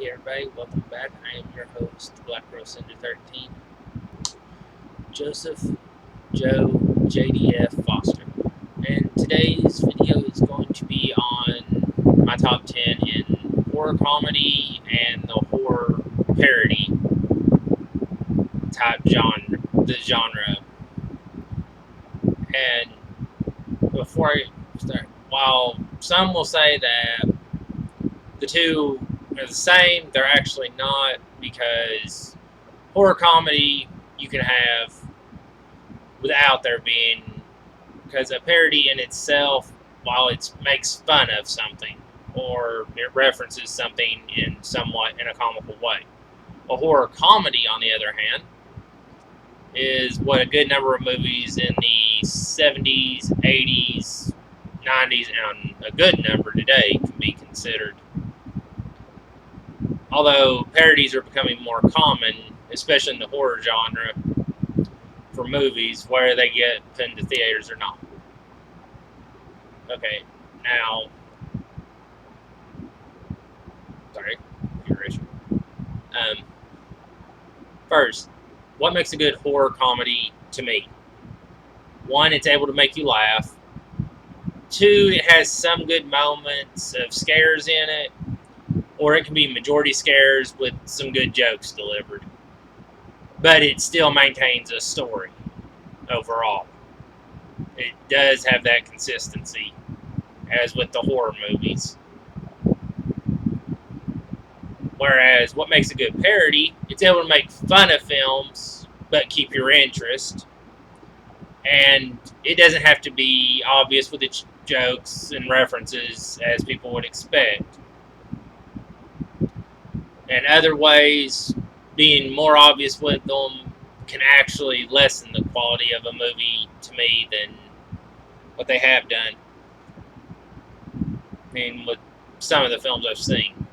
Hey everybody, welcome back. I am your host, Black Rose Cinder 13, Joseph Joe JDF Foster. And today's video is going to be on my top 10 in horror comedy and the horror parody type genre. And before I start, while some will say that the two are the same, they're actually not, because horror comedy you can have without there being, because a parody in itself, while it makes fun of something or it references something in a comical way, a horror comedy, on the other hand, is what a good number of movies in the 70s, 80s, 90s, and a good number today can be considered. Although parodies are becoming more common, especially in the horror genre, for movies, whether they get put into theaters or not. Okay, now, sorry, first, what makes a good horror comedy to me? One, it's able to make you laugh. Two, it has some good moments of scares in it. Or it can be majority scares with some good jokes delivered. But it still maintains a story overall. It does have that consistency, as with the horror movies. Whereas what makes a good parody, it's able to make fun of films, but keep your interest. And it doesn't have to be obvious with its jokes and references as people would expect. And other ways, being more obvious with them can actually lessen the quality of a movie to me than what they have done. I mean, with some of the films I've seen.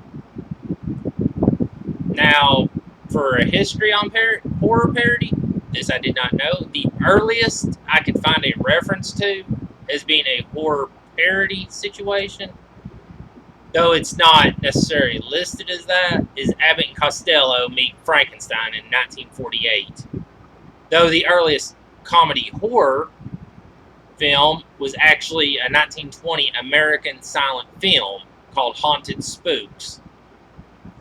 Now, for a history on horror parody, this I did not know. The earliest I could find a reference to as being a horror parody situation, though it's not necessarily listed as that, is Abbott and Costello meet Frankenstein in 1948. Though the earliest comedy horror film was actually a 1920 American silent film called Haunted Spooks.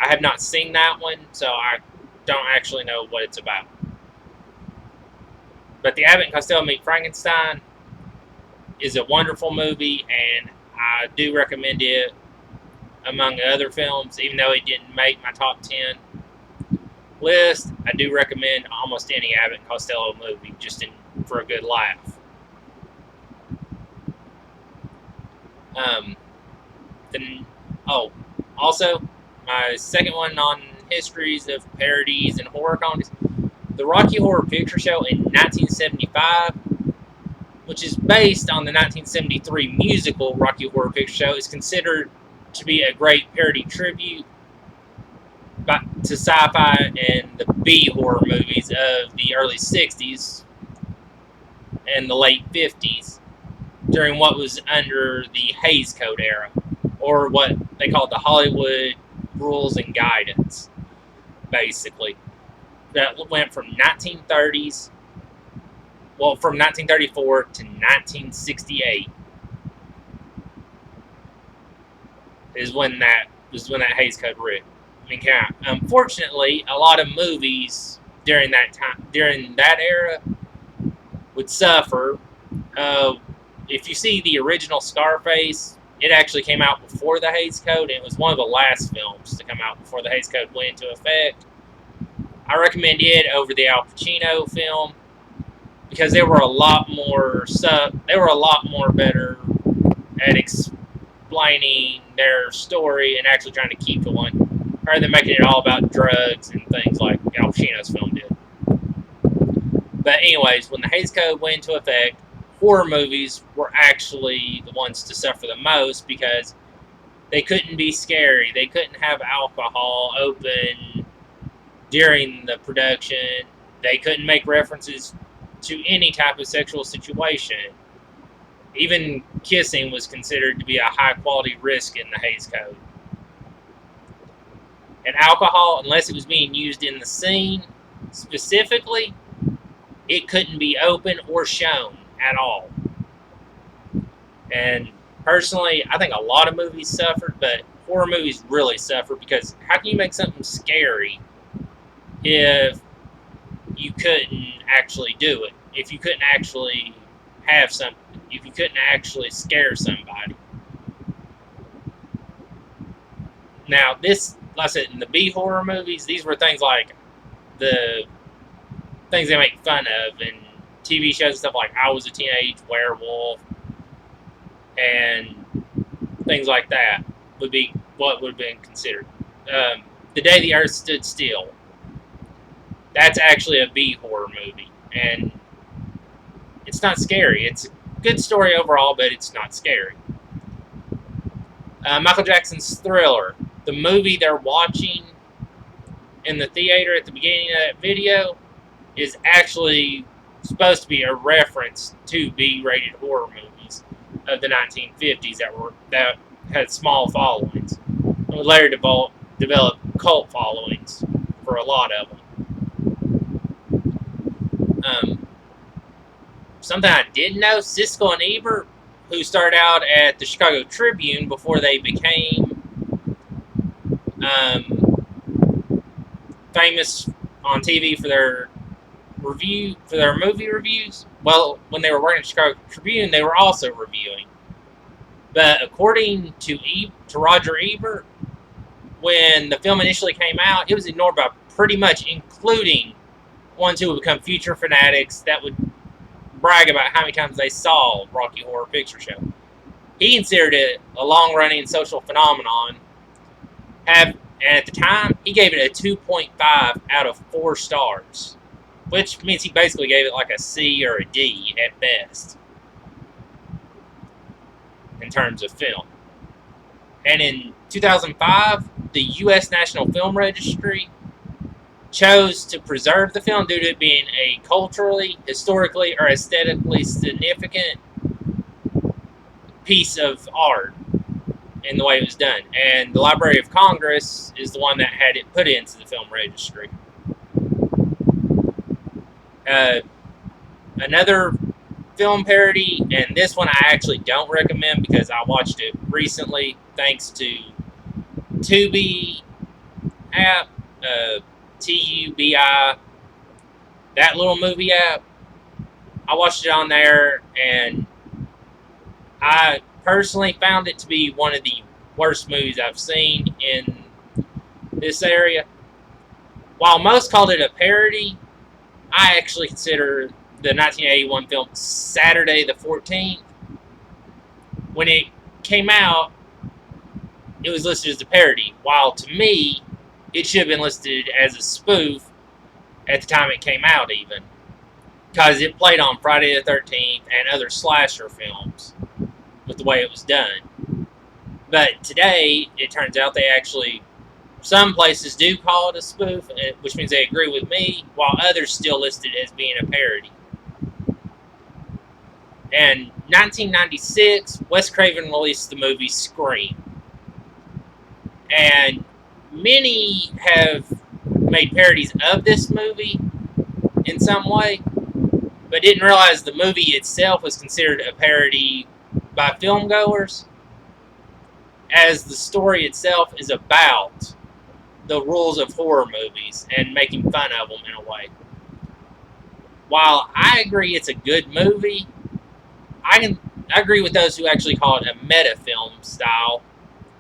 I have not seen that one, so I don't actually know what it's about. But the Abbott and Costello meet Frankenstein is a wonderful movie, and I do recommend it among other films. Even though it didn't make my top 10 list, I do recommend almost any Abbott and Costello movie, just for a good laugh. Also, my second one on histories of parodies and horror comedies, the Rocky Horror Picture Show in 1975, which is based on the 1973 musical Rocky Horror Picture Show, is considered to be a great parody tribute to sci-fi and the B-horror movies of the early 60s and the late 50s during what was under the Hays Code era, or what they called the Hollywood Rules and Guidance, basically. That went from 1930s, from 1934 to 1968. Is when that Hays Code writ. Unfortunately, a lot of movies during that era, would suffer. If you see the original Scarface, it actually came out before the Hays Code, and it was one of the last films to come out before the Hays Code went into effect. I recommend it over the Al Pacino film because they were a lot more better at explaining their story and actually trying to keep to one, rather than making it all about drugs and things like Al Pacino's film did. But anyways, when the Hays Code went into effect, horror movies were actually the ones to suffer the most because they couldn't be scary. They couldn't have alcohol open during the production. They couldn't make references to any type of sexual situation. Even kissing was considered to be a high-quality risk in the Hays Code. And alcohol, unless it was being used in the scene specifically, it couldn't be open or shown at all. And personally, I think a lot of movies suffered, but horror movies really suffer because how can you make something scary if you couldn't actually do it? If you couldn't actually have something, if you couldn't actually scare somebody. Now, this, like I said, in the B horror movies, these were things like the things they make fun of in TV shows and stuff like I Was a Teenage Werewolf and things like that would be what would have been considered. The Day the Earth Stood Still. That's actually a B horror movie, and it's not scary. It's a good story overall, but it's not scary. Michael Jackson's Thriller. The movie they're watching in the theater at the beginning of that video is actually supposed to be a reference to B-rated horror movies of the 1950s that had small followings and would later develop cult followings for a lot of them. Something I didn't know, Siskel and Ebert, who started out at the Chicago Tribune before they became famous on TV for their movie reviews. Well, when they were working at the Chicago Tribune, they were also reviewing. But according to Roger Ebert, when the film initially came out, it was ignored by pretty much, including ones who would become future fanatics that would brag about how many times they saw Rocky Horror Picture Show. He considered it a long-running social phenomenon. And at the time, he gave it a 2.5 out of 4 stars, which means he basically gave it like a C or a D at best in terms of film. And in 2005, the U.S. National Film Registry chose to preserve the film due to it being a culturally, historically, or aesthetically significant piece of art in the way it was done. And the Library of Congress is the one that had it put into the film registry. Another film parody, and this one I actually don't recommend because I watched it recently thanks to Tubi app, Tubi, that little movie app. I watched it on there, and I personally found it to be one of the worst movies I've seen in this area. While most called it a parody, I actually consider the 1981 film Saturday the 14th. When it came out, it was listed as a parody, while to me, it should have been listed as a spoof at the time it came out even. Because it played on Friday the 13th and other slasher films with the way it was done. But today, it turns out they actually, some places do call it a spoof, which means they agree with me, while others still list it as being a parody. In 1996, Wes Craven released the movie Scream. And many have made parodies of this movie in some way, but didn't realize the movie itself was considered a parody by filmgoers, as the story itself is about the rules of horror movies and making fun of them in a way. While I agree it's a good movie, I agree with those who actually call it a meta-film style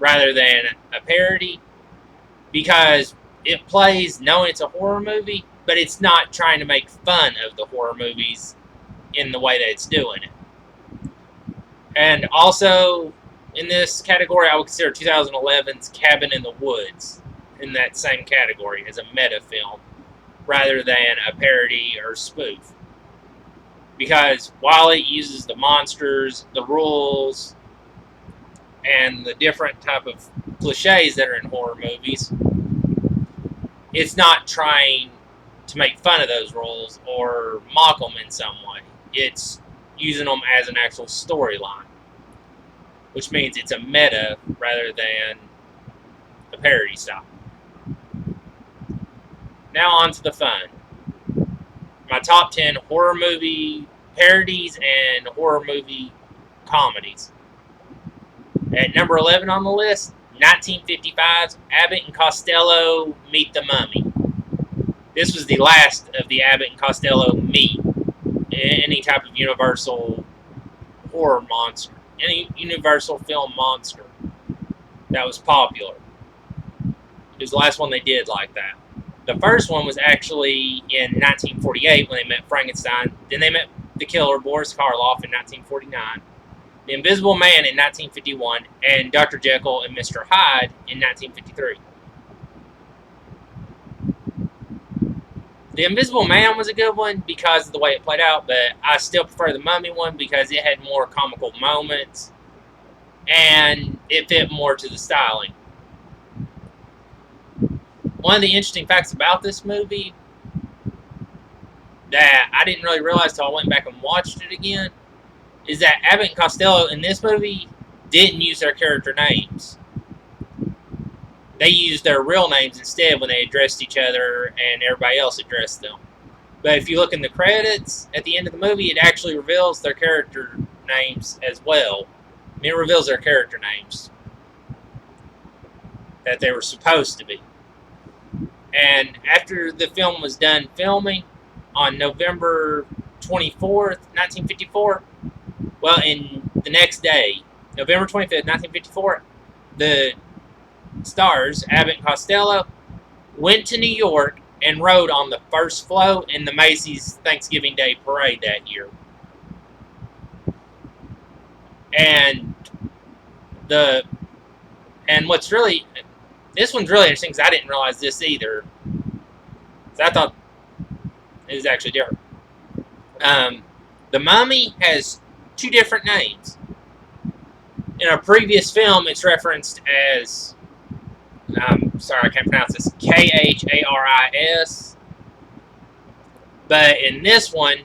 rather than a parody, because it plays knowing it's a horror movie, but it's not trying to make fun of the horror movies in the way that it's doing it. And also, in this category, I would consider 2011's Cabin in the Woods in that same category as a meta film rather than a parody or spoof. Because while it uses the monsters, the rules, and the different type of cliches that are in horror movies, it's not trying to make fun of those rules or mock them in some way. It's using them as an actual storyline, which means it's a meta rather than a parody style. Now on to the fun. My top 10 horror movie parodies and horror movie comedies. At number 11 on the list, 1955's Abbott and Costello Meet the Mummy. This was the last of the Abbott and Costello meet any type of Universal horror monster, any Universal film monster that was popular. It was the last one they did like that. The first one was actually in 1948 when they met Frankenstein. Then they met the killer, Boris Karloff, in 1949. The Invisible Man in 1951. And Dr. Jekyll and Mr. Hyde in 1953. The Invisible Man was a good one because of the way it played out, but I still prefer the Mummy one because it had more comical moments and it fit more to the styling. One of the interesting facts about this movie that I didn't really realize until I went back and watched it again is that Abbott and Costello in this movie didn't use their character names. They used their real names instead when they addressed each other and everybody else addressed them. But if you look in the credits at the end of the movie, it actually reveals their character names as well. I mean, it reveals their character names that they were supposed to be. And after the film was done filming on November 24th, 1954, well, in the next day, November 25th, 1954, the stars, Abbott and Costello, went to New York and rode on the first float in the Macy's Thanksgiving Day Parade that year. And what's really, this one's really interesting because I didn't realize this either. So I thought it was actually different. The Mummy has two different names. In a previous film, it's referenced as, sorry, I can't pronounce this, Kharis. But in this one,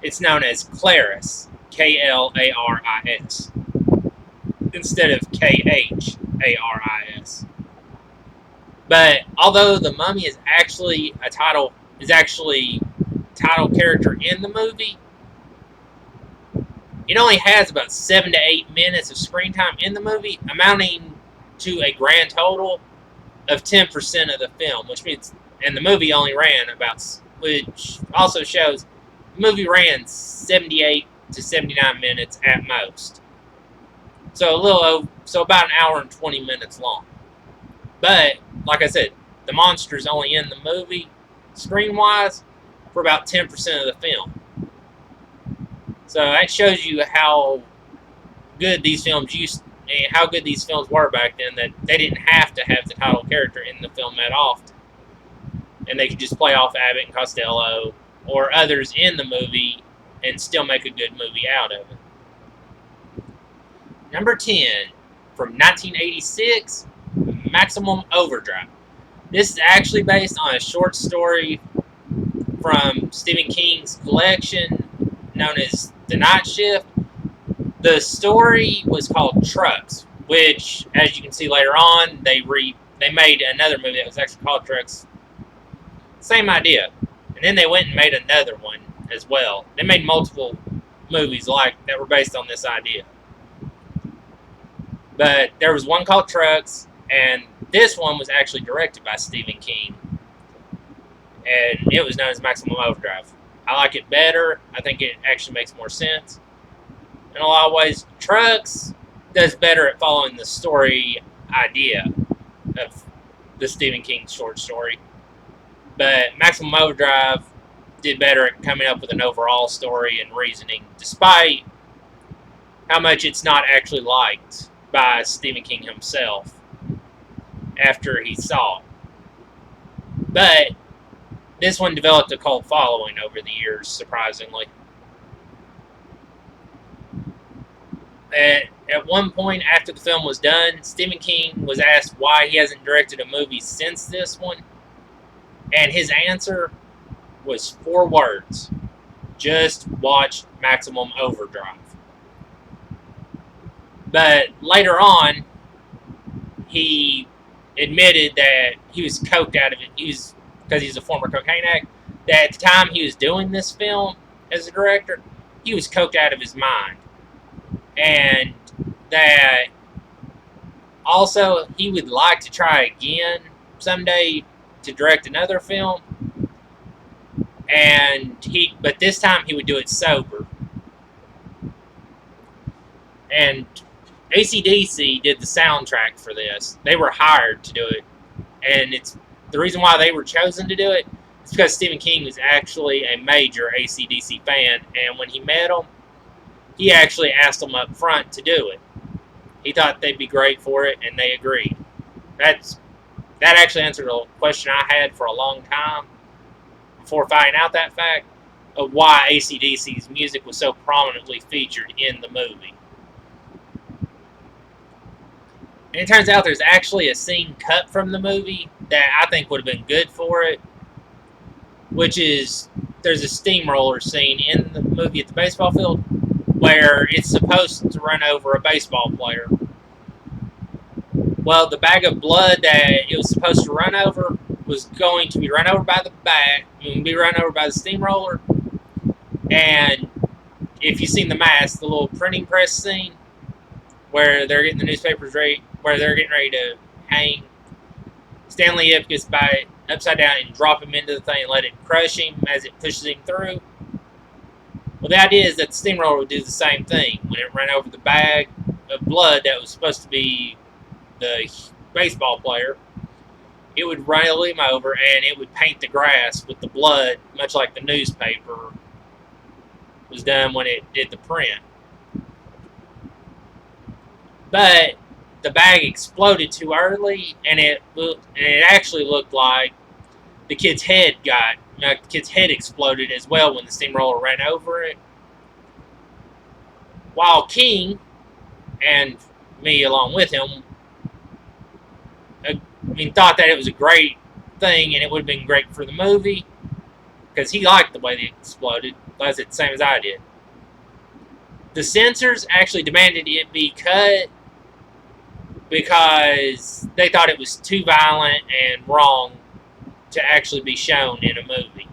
it's known as Claris, Klaris, instead of Kharis. But although the Mummy is actually title character in the movie, it only has about 7 to 8 minutes of screen time in the movie, amounting to a grand total of 10% of the film, which means, and the movie only ran about, which also shows the movie ran 78 to 79 minutes at most. So about an hour and 20 minutes long. But, like I said, the monster's only in the movie, screen-wise, for about 10% of the film. So that shows you how good these films were back then, that they didn't have to have the title character in the film that often. And they could just play off Abbott and Costello or others in the movie and still make a good movie out of it. Number 10, from 1986, Maximum Overdrive. This is actually based on a short story from Stephen King's collection known as The Night Shift. The story was called Trucks, which, as you can see later on, they made another movie that was actually called Trucks. Same idea. And then they went and made another one as well. They made multiple movies that were based on this idea. But there was one called Trucks, and this one was actually directed by Stephen King. And it was known as Maximum Overdrive. I like it better. I think it actually makes more sense. In a lot of ways, Trucks does better at following the story idea of the Stephen King short story. But Maximum Overdrive did better at coming up with an overall story and reasoning, despite how much it's not actually liked by Stephen King himself after he saw it. But this one developed a cult following over the years, surprisingly. At one point after the film was done, Stephen King was asked why he hasn't directed a movie since this one, and his answer was 4 words: just watch Maximum Overdrive. But later on, he admitted that he was coked out of it. He was because he's a former cocaine addict, that at the time he was doing this film as a director, he was coked out of his mind. And that also he would like to try again someday to direct another film. But this time he would do it sober. And AC/DC did the soundtrack for this. They were hired to do it. And it's the reason why they were chosen to do it is because Stephen King was actually a major AC/DC fan. And when he met them, he actually asked them up front to do it. He thought they'd be great for it, and they agreed. That actually answered a question I had for a long time before finding out that fact of why AC/DC's music was so prominently featured in the movie. And it turns out there's actually a scene cut from the movie that I think would have been good for it, which is there's a steamroller scene in the movie at the baseball field where it's supposed to run over a baseball player. Well, the bag of blood that it was supposed to run over was going to be run over by the steamroller. And if you've seen The Mask, the little printing press scene where they're getting the newspapers ready, where they're getting ready to hang Stanley Ip gets by upside down and drop him into the thing and let it crush him as it pushes him through. Well, the idea is that the steamroller would do the same thing. When it ran over the bag of blood that was supposed to be the baseball player, it would roll him over and it would paint the grass with the blood, much like the newspaper was done when it did the print. But the bag exploded too early, and it actually looked like the kid's head exploded as well when the steamroller ran over it. While King, and me along with him, thought that it was a great thing and it would have been great for the movie because he liked the way they exploded, the same as I did. The censors actually demanded it be cut because they thought it was too violent and wrong to actually be shown in a movie.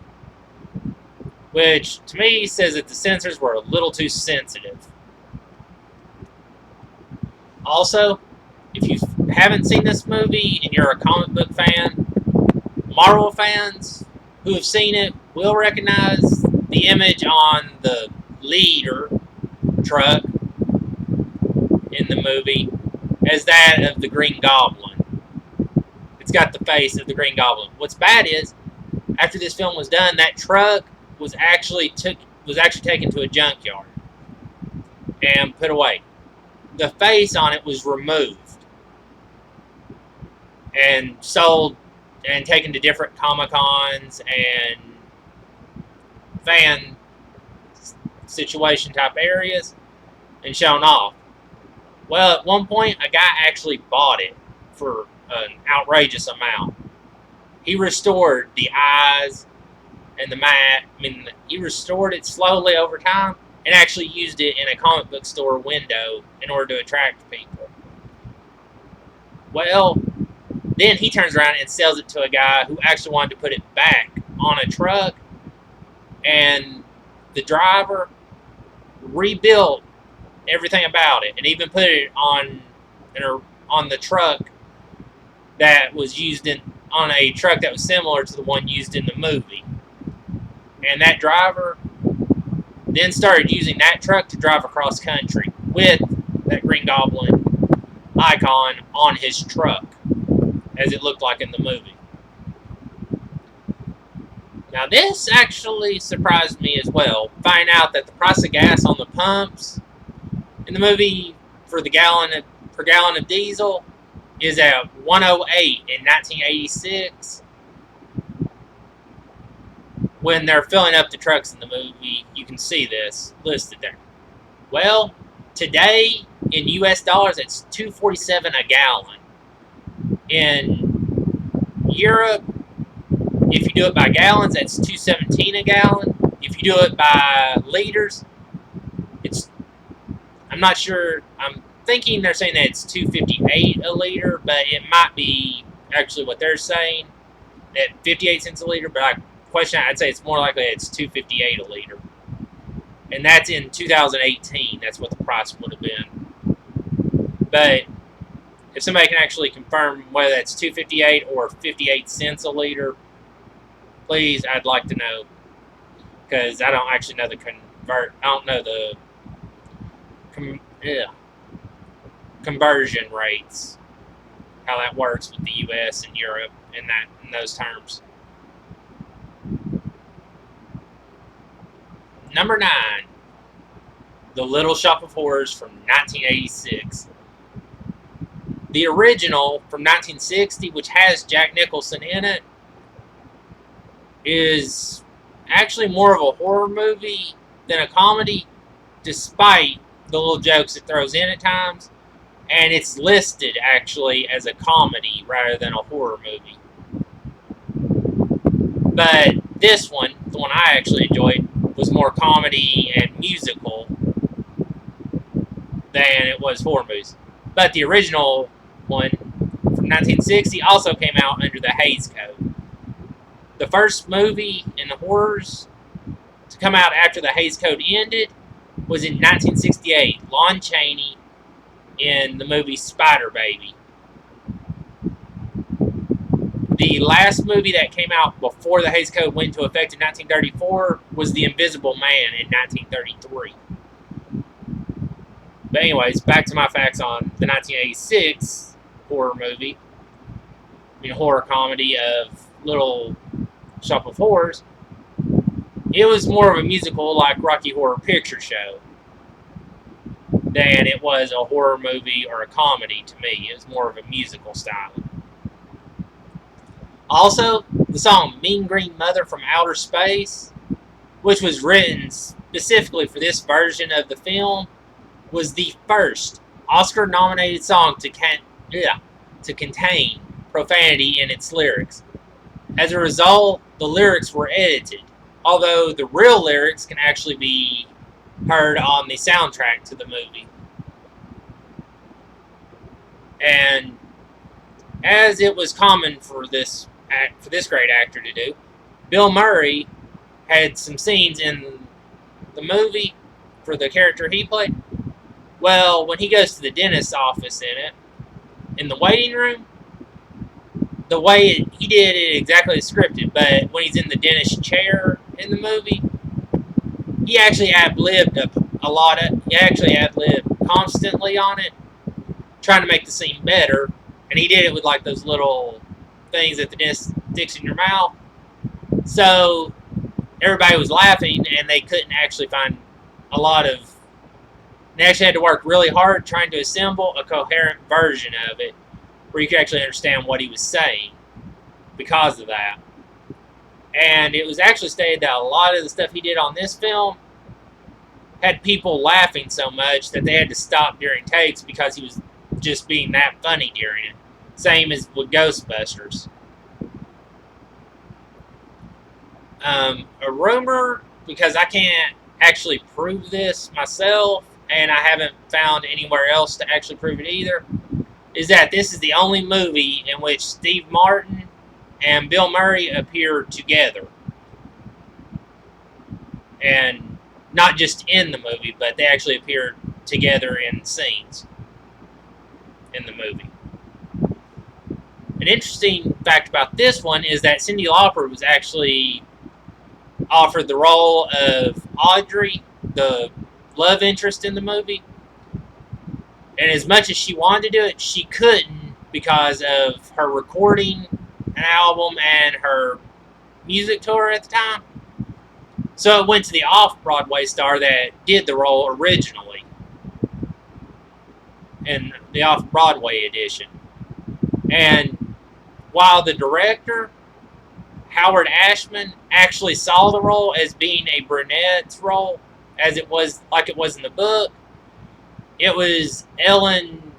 Which, to me, says that the censors were a little too sensitive. Also, if you haven't seen this movie and you're a comic book fan, Marvel fans who have seen it will recognize the image on the leader truck in the movie as that of the Green Goblin. It's got the face of the Green Goblin. What's bad is, after this film was done, that truck was actually taken to a junkyard and put away. The face on it was removed and sold and taken to different Comic-Cons and fan situation type areas and shown off. Well, at one point, a guy actually bought it for an outrageous amount. He restored the eyes and the mat. He restored it slowly over time and actually used it in a comic book store window in order to attract people. Well, then he turns around and sells it to a guy who actually wanted to put it back on a truck, and the driver rebuilt everything about it and even put it on the truck that was used on a truck that was similar to the one used in the movie. And that driver then started using that truck to drive across country with that Green Goblin icon on his truck, as it looked like in the movie. Now, this actually surprised me as well. Find out that the price of gas on the pumps in the movie per gallon of diesel is at $1.08 in 1986. When they're filling up the trucks in the movie, you can see this listed there. Well, today in US dollars, it's $2.47 a gallon. In Europe, if you do it by gallons, that's $2.17 a gallon. If you do it by liters, I'm not sure. I'm thinking they're saying that it's $2.58 a liter, but it might be actually what they're saying. at 58 cents a liter, but I'd say it's more likely it's $2.58 a liter. And that's in 2018. That's what the price would have been. But if somebody can actually confirm whether that's $2.58 or 58 cents a liter, please, I'd like to know. Because I don't actually know I don't know the conversion rates, how that works with the U.S. and Europe in those terms. Number 9, The Little Shop of Horrors from 1986. The original from 1960, which has Jack Nicholson in it, is actually more of a horror movie than a comedy, despite the little jokes it throws in at times. And it's listed actually as a comedy rather than a horror movie. But this one, the one I actually enjoyed, was more comedy and musical than it was horror movies. But the original one from 1960 also came out under the Hays Code. The first movie in the horrors to come out after the Hays Code ended was in 1968, Lon Chaney in the movie Spider Baby. The last movie that came out before the Hays Code went into effect in 1934 was The Invisible Man in 1933. But anyways, back to my facts on the 1986 horror movie. Horror comedy of Little Shop of Horrors. It was more of a musical like Rocky Horror Picture Show than it was a horror movie or a comedy to me. It was more of a musical style. Also, the song Mean Green Mother from Outer Space, which was written specifically for this version of the film, was the first Oscar-nominated song to contain profanity in its lyrics. As a result, the lyrics were edited, although the real lyrics can actually be heard on the soundtrack to the movie. And as it was common for this great actor to do, Bill Murray had some scenes in the movie for the character he played. Well, when he goes to the dentist's office in the waiting room, the way he did it exactly as scripted, but when he's in the dentist chair in the movie, he actually ad-libbed constantly on it, trying to make the scene better, and he did it with like those little things that the dentist sticks in your mouth. So everybody was laughing, and they couldn't actually find they actually had to work really hard trying to assemble a coherent version of it where you could actually understand what he was saying because of that. And it was actually stated that a lot of the stuff he did on this film had people laughing so much that they had to stop during takes because he was just being that funny during it. Same as with Ghostbusters. A rumor, because I can't actually prove this myself, and I haven't found anywhere else to actually prove it either, is that this is the only movie in which Steve Martin and Bill Murray appear together. And not just in the movie, but they actually appear together in scenes in the movie. An interesting fact about this one is that Cyndi Lauper was actually offered the role of Audrey, the love interest in the movie. And as much as she wanted to do it, she couldn't because of her recording an album and her music tour at the time. So it went to the off-Broadway star that did the role originally in the off-Broadway edition. And while the director, Howard Ashman, actually saw the role as being a brunette's role, as it was in the book, it was Ellen,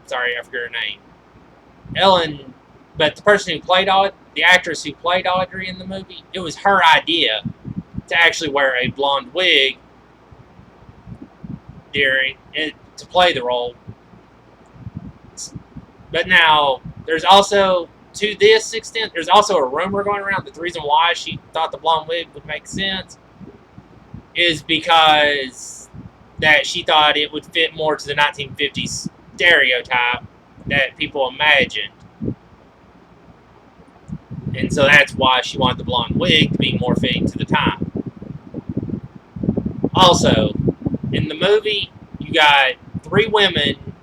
sorry, I forget her name. Ellen, but the person who played the actress who played Audrey in the movie, it was her idea to actually wear a blonde wig during it to play the role. But now, there's also to this extent, there's also a rumor going around that the reason why she thought the blonde wig would make sense is because that she thought it would fit more to the 1950s stereotype that people imagined. And so that's why she wanted the blonde wig to be more fitting to the time. Also, in the movie, you got 3 women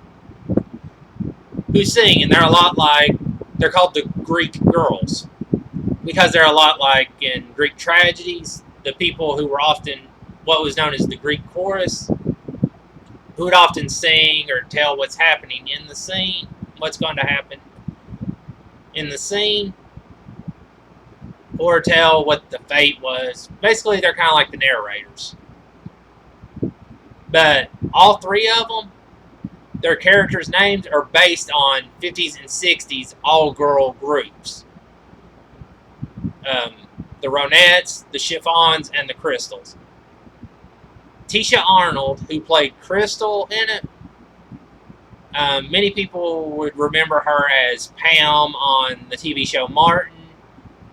who sing, and they're called the Greek girls, because they're a lot like in Greek tragedies, the people who were often what was known as the Greek chorus, who would often sing or tell what's happening in the scene, what's going to happen in the scene, or tell what the fate was. Basically, they're kind of like the narrators. But all 3 of them, their characters' names are based on 50s and 60s all-girl groups. The Ronettes, the Chiffons, and the Crystals. Tisha Arnold, who played Crystal in it, many people would remember her as Pam on the TV show Martin,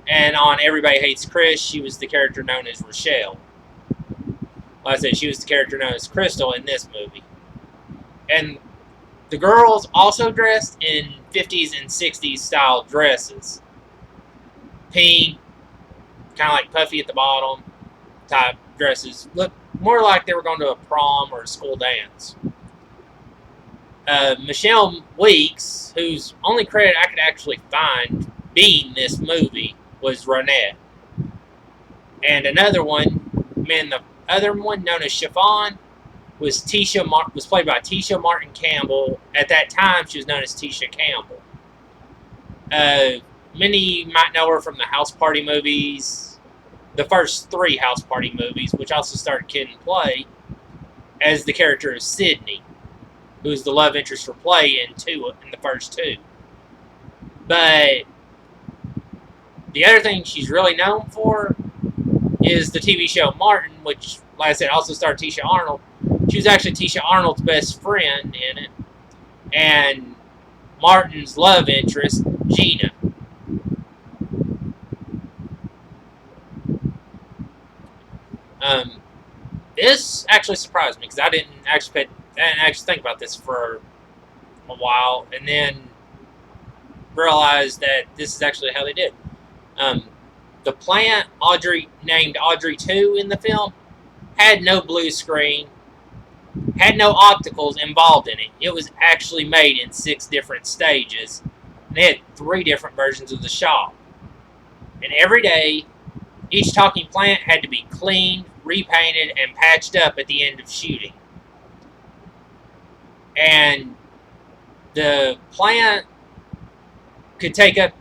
and on Everybody Hates Chris, she was the character known as Rochelle. Like I said, she was the character known as Crystal in this movie. And the girls also dressed in 50s and 60s style dresses. Pink, kind of like puffy at the bottom type dresses. Look more like they were going to a prom or a school dance. Michelle Weeks, whose only credit I could actually find being this movie was Ronette. And another one, the other one known as Chiffon, was played by Tisha Martin Campbell. At that time, she was known as Tisha Campbell. Many might know her from the House Party movies, the first 3 House Party movies, which also starred Kid and Play, as the character of Sydney, who was the love interest for Play in the first 2. But the other thing she's really known for is the TV show Martin, which, like I said, also starred Tisha Arnold. She was actually Tisha Arnold's best friend in it, and Martin's love interest, Gina. This actually surprised me because I didn't actually think about this for a while, and then realized that this is actually how they did. The plant named Audrey 2 in the film had no blue screen, had no opticals involved in it. It was actually made in 6 different stages. And they had 3 different versions of the shop. And every day, each talking plant had to be cleaned, repainted, and patched up at the end of shooting. And the plant could take up,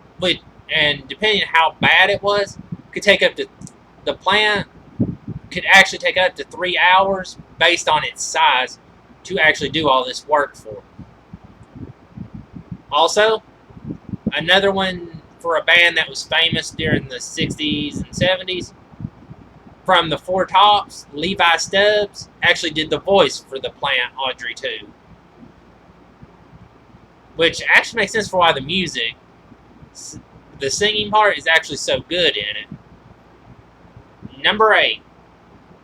and depending on how bad it was, the plant could actually take up to 3 hours based on its size to actually do all this work for. Also, another one for a band that was famous during the 60s and 70s, from the Four Tops, Levi Stubbs actually did the voice for the plant Audrey 2. Which actually makes sense for why the singing part is actually so good in it. Number 8,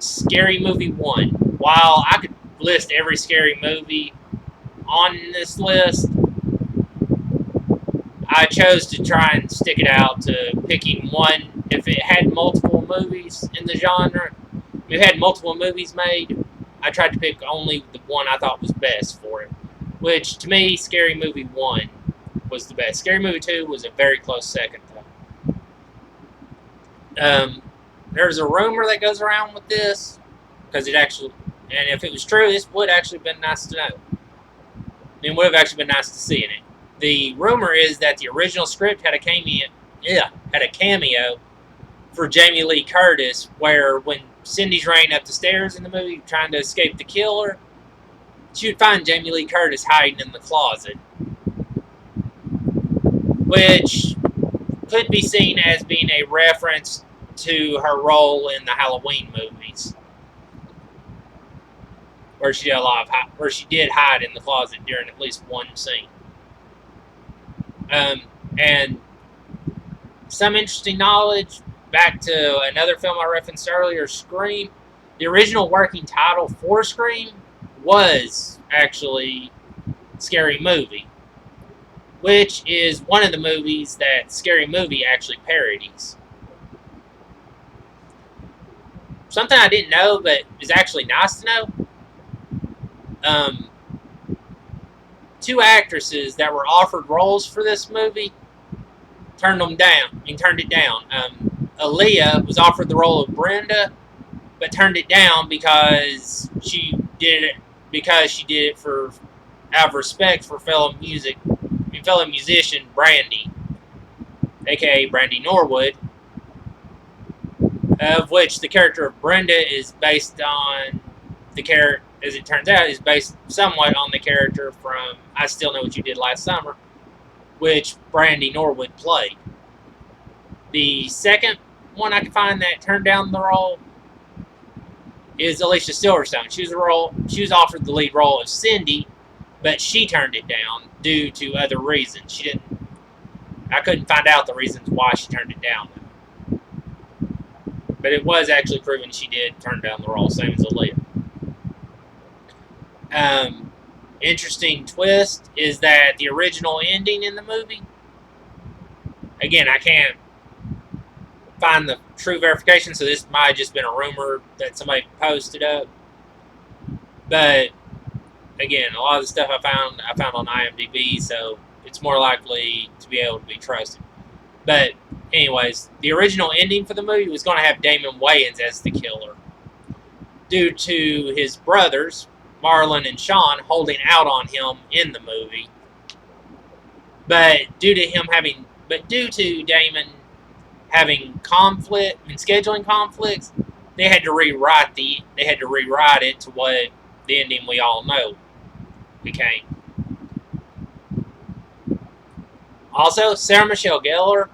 Scary Movie 1. While I could list every scary movie on this list, I chose to try and stick it out to picking one. If it had multiple movies in the genre, if it had multiple movies made, I tried to pick only the one I thought was best for it. Which, to me, Scary Movie 1 was the best. Scary Movie 2 was a very close second, though. There's a rumor that goes around with this, because it actually, and if it was true, this would actually have been nice to know. It would have actually been nice to see in it. The rumor is that the original script had a cameo for Jamie Lee Curtis, where when Cindy's running up the stairs in the movie trying to escape the killer, she would find Jamie Lee Curtis hiding in the closet, which could be seen as being a reference to her role in the Halloween movies, where she did hide in the closet during at least one scene. And some interesting knowledge. Back to another film I referenced earlier, Scream. The original working title for Scream was actually Scary Movie, which is one of the movies that Scary Movie actually parodies. Something I didn't know, but is actually nice to know. Two actresses that were offered roles for this movie turned it down. Aaliyah was offered the role of Brenda, but turned it down because she did it for out of respect for fellow musician Brandy, aka Brandy Norwood, of which the character of Brenda is based on the character, as it turns out, is based somewhat on the character from I Still Know What You Did Last Summer, which Brandy Norwood played. The second one I can find that turned down the role is Alicia Silverstone. She was offered the lead role of Cindy, but she turned it down due to other reasons. I couldn't find out the reasons why she turned it down. But it was actually proven she did turn down the role, same as Aaliyah. Interesting twist is that the original ending in the movie, again, I can't find the true verification, so this might have just been a rumor that somebody posted up. But again, a lot of the stuff I found on IMDb, so it's more likely to be able to be trusted. But anyways, the original ending for the movie was going to have Damon Wayans as the killer, due to his brothers, Marlon and Sean, holding out on him in the movie. But due to Damon having conflict and scheduling conflicts, they had to rewrite it to what the ending we all know became. Also, Sarah Michelle Gellar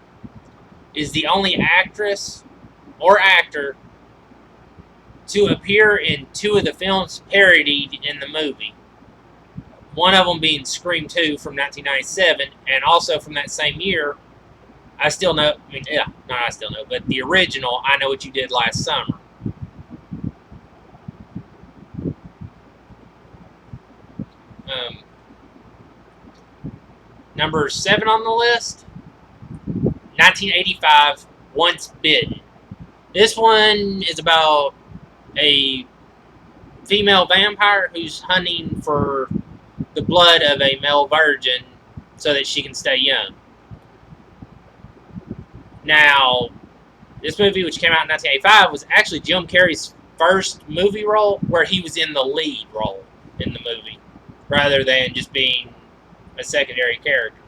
is the only actress or actor to appear in two of the films parodied in the movie. One of them being Scream 2 from 1997, and also from that same year, but the original, I Know What You Did Last Summer. Number 7 on the list, 1985, Once Bitten. This one is about a female vampire who's hunting for the blood of a male virgin so that she can stay young. Now, this movie, which came out in 1985, was actually Jim Carrey's first movie role where he was in the lead role in the movie, rather than just being a secondary character.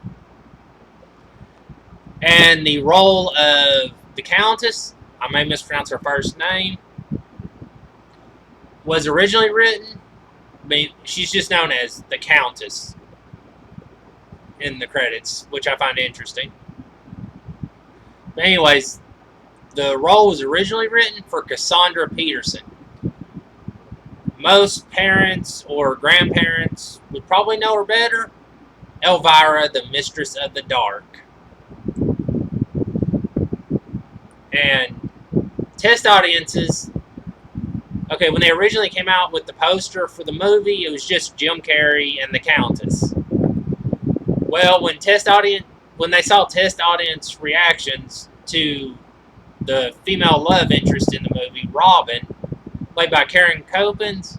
And the role of the Countess, I may mispronounce her first name, was originally written, she's just known as the Countess in the credits, which I find interesting. But anyways, the role was originally written for Cassandra Peterson. Most parents or grandparents would probably know her better. Elvira, the Mistress of the Dark. And test audiences, okay, when they originally came out with the poster for the movie, it was just Jim Carrey and the Countess. Well, when they saw test audience reactions to the female love interest in the movie, Robin, played by Karen Copens,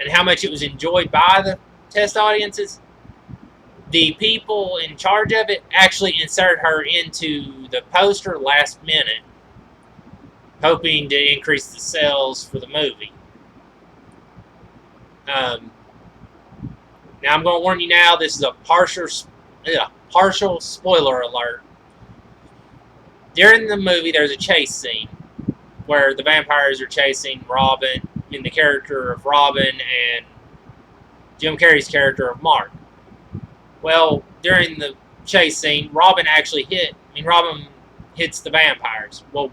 and how much it was enjoyed by the test audiences, the people in charge of it actually inserted her into the poster last minute, hoping to increase the sales for the movie. Now, I'm going to warn you now, this is a partial spoiler alert. During the movie, there's a chase scene where the vampires are chasing Robin, the character of Robin, and Jim Carrey's character of Mark. Well, during the chase scene, Robin hits the vampires. Well,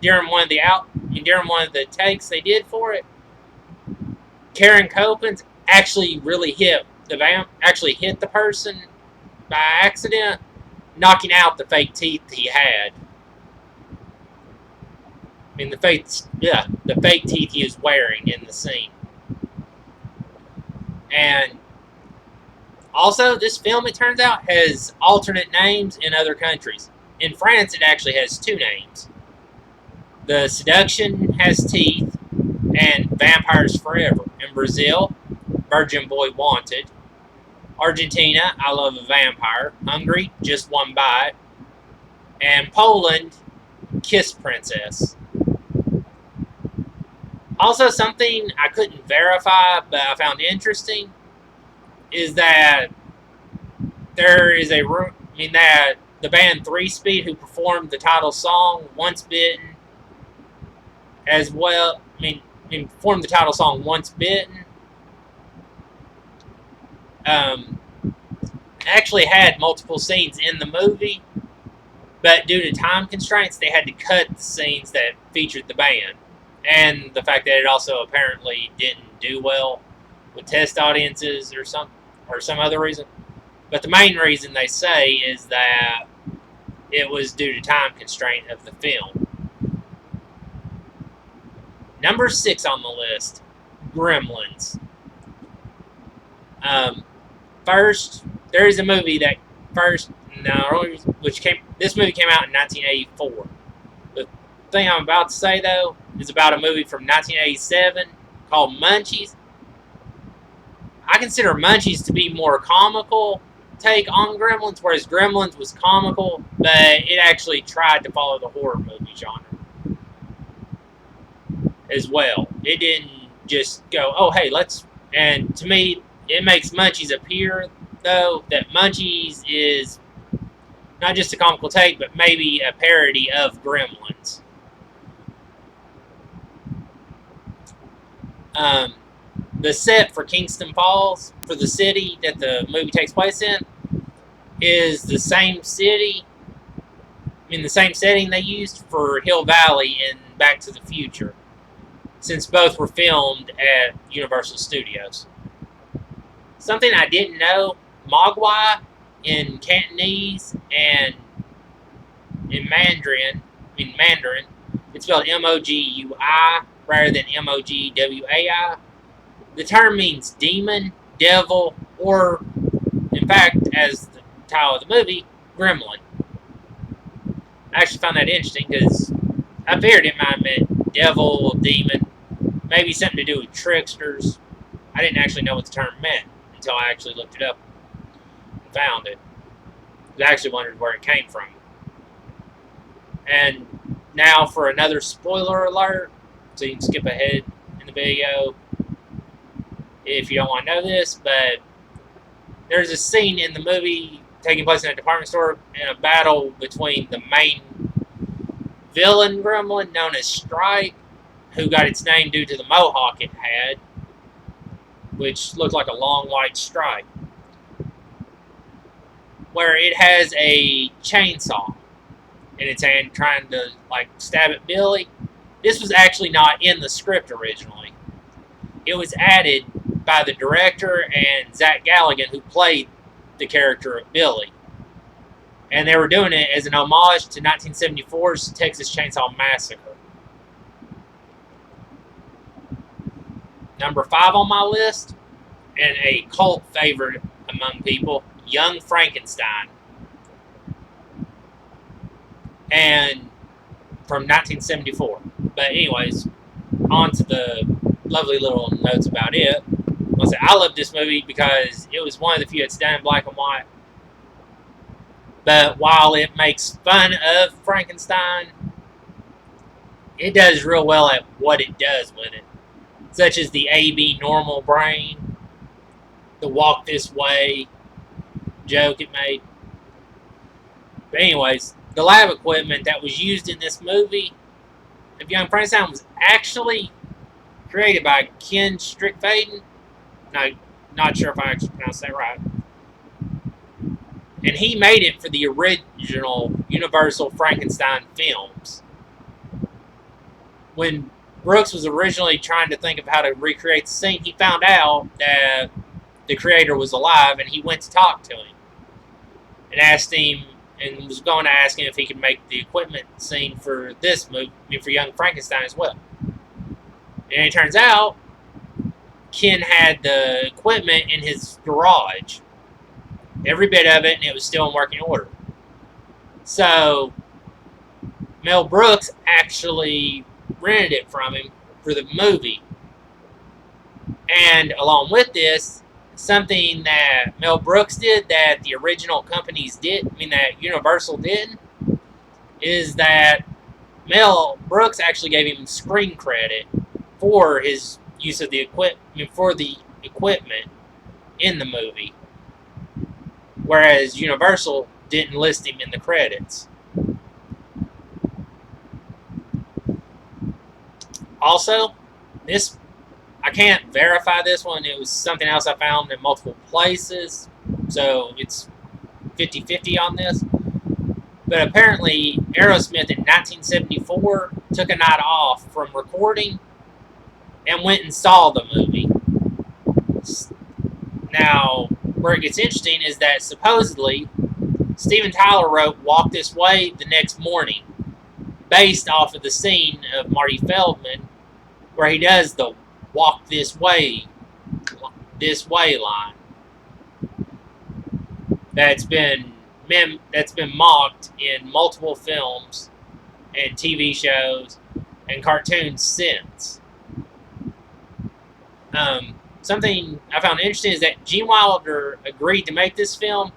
during one of the takes they did for it, Karen Copens actually really hit the person by accident, knocking out the fake teeth he had. I mean, the fake teeth he is wearing in the scene. And also, this film, it turns out, has alternate names in other countries. In France, it actually has 2 names. The Seduction has teeth, and Vampires Forever. In Brazil, Virgin Boy Wanted. Argentina, I Love a Vampire. Hungary, Just One Bite. And Poland, Kiss Princess. Also, something I couldn't verify, but I found interesting, is that there is that the band 3 Speed, who performed the title song Once Bitten, as well, performed the title song Once Bitten, actually had multiple scenes in the movie, but due to time constraints, they had to cut the scenes that featured the band. And the fact that it also apparently didn't do well with test audiences or some other reason. But the main reason they say is that it was due to time constraint of the film. Number 6 on the list, Gremlins. First, there is a movie this movie came out in 1984. The thing I'm about to say, though, is about a movie from 1987 called Munchies. I consider Munchies to be more comical take on Gremlins, whereas Gremlins was comical, but it actually tried to follow the horror movie genre as well. It didn't just go, oh, hey, let's... And to me, it makes Munchies appear, though, that Munchies is not just a comical take, but maybe a parody of Gremlins. The set for Kingston Falls, for the city that the movie takes place in, is the same city, the same setting they used for Hill Valley in Back to the Future, since both were filmed at Universal Studios. Something I didn't know, Mogwai in Cantonese and in Mandarin, it's spelled M-O-G-U-I rather than M-O-G-W-A-I. The term means demon, devil, or, in fact, as the title of the movie, gremlin. I actually found that interesting because I figured it might have meant devil, demon, maybe something to do with tricksters. I didn't actually know what the term meant until I actually looked it up and found it. I actually wondered where it came from. And now for another spoiler alert, so you can skip ahead in the video if you don't want to know this, but there's a scene in the movie taking place in a department store in a battle between the main villain gremlin known as Strike, who got its name due to the mohawk it had, which looked like a long white stripe, where it has a chainsaw in its hand trying to stab at Billy. This was actually not in the script originally. It was added by the director and Zach Galligan, who played the character of Billy. And they were doing it as an homage to 1974's Texas Chainsaw Massacre. Number 5 on my list, and a cult favorite among people, Young Frankenstein. And from 1974. But anyways, on to the lovely little notes about it. I love this movie because it was one of the few that's done in black and white. But while it makes fun of Frankenstein, it does real well at what it does with it. Such as the AB normal brain, the walk this way joke it made. But anyways, the lab equipment that was used in this movie of Young Frankenstein was actually created by Ken Strickfaden. Not sure if I actually pronounced that right. And he made it for the original Universal Frankenstein films. When Brooks was originally trying to think of how to recreate the scene, he found out that the creator was alive, and he went to talk to him and asked him and was going to ask him if he could make the equipment scene for this movie, for Young Frankenstein as well. And it turns out Ken had the equipment in his garage, every bit of it, and it was still in working order. So Mel Brooks actually rented it from him for the movie. And along with this, something that Mel Brooks did that the original companies did, that Universal didn't, is that Mel Brooks actually gave him screen credit for his use of the equipment in the movie, whereas Universal didn't list him in the credits. Also, this, I can't verify this one. It was something else I found in multiple places, so it's 50-50 on this. But apparently, Aerosmith in 1974 took a night off from recording and went and saw the movie. Now, where it gets interesting is that supposedly Steven Tyler wrote Walk This Way the next morning, based off of the scene of Marty Feldman, where he does the walk this way line. That's been mocked in multiple films and TV shows and cartoons since. Something I found interesting is that Gene Wilder agreed to make this film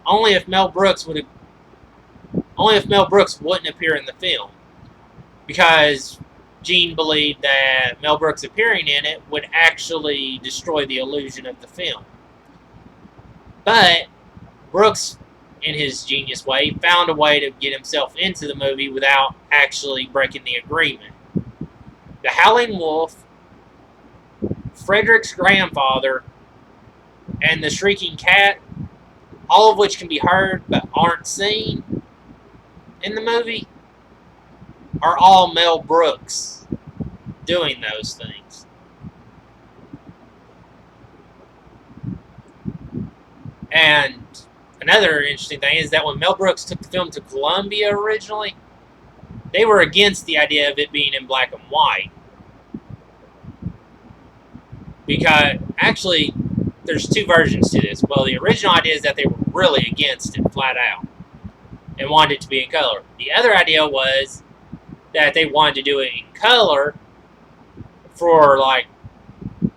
only if Mel Brooks wouldn't appear in the film, because Gene believed that Mel Brooks appearing in it would actually destroy the illusion of the film. But Brooks, in his genius way, found a way to get himself into the movie without actually breaking the agreement. The Howling Wolf, Frederick's grandfather, and the Shrieking Cat, all of which can be heard but aren't seen in the movie, are all Mel Brooks doing those things. And another interesting thing is that when Mel Brooks took the film to Columbia originally, they were against the idea of it being in black and white. Because, actually, there's two versions to this. Well, the original idea is that they were really against it, flat out, and wanted it to be in color. The other idea was that they wanted to do it in color for, like,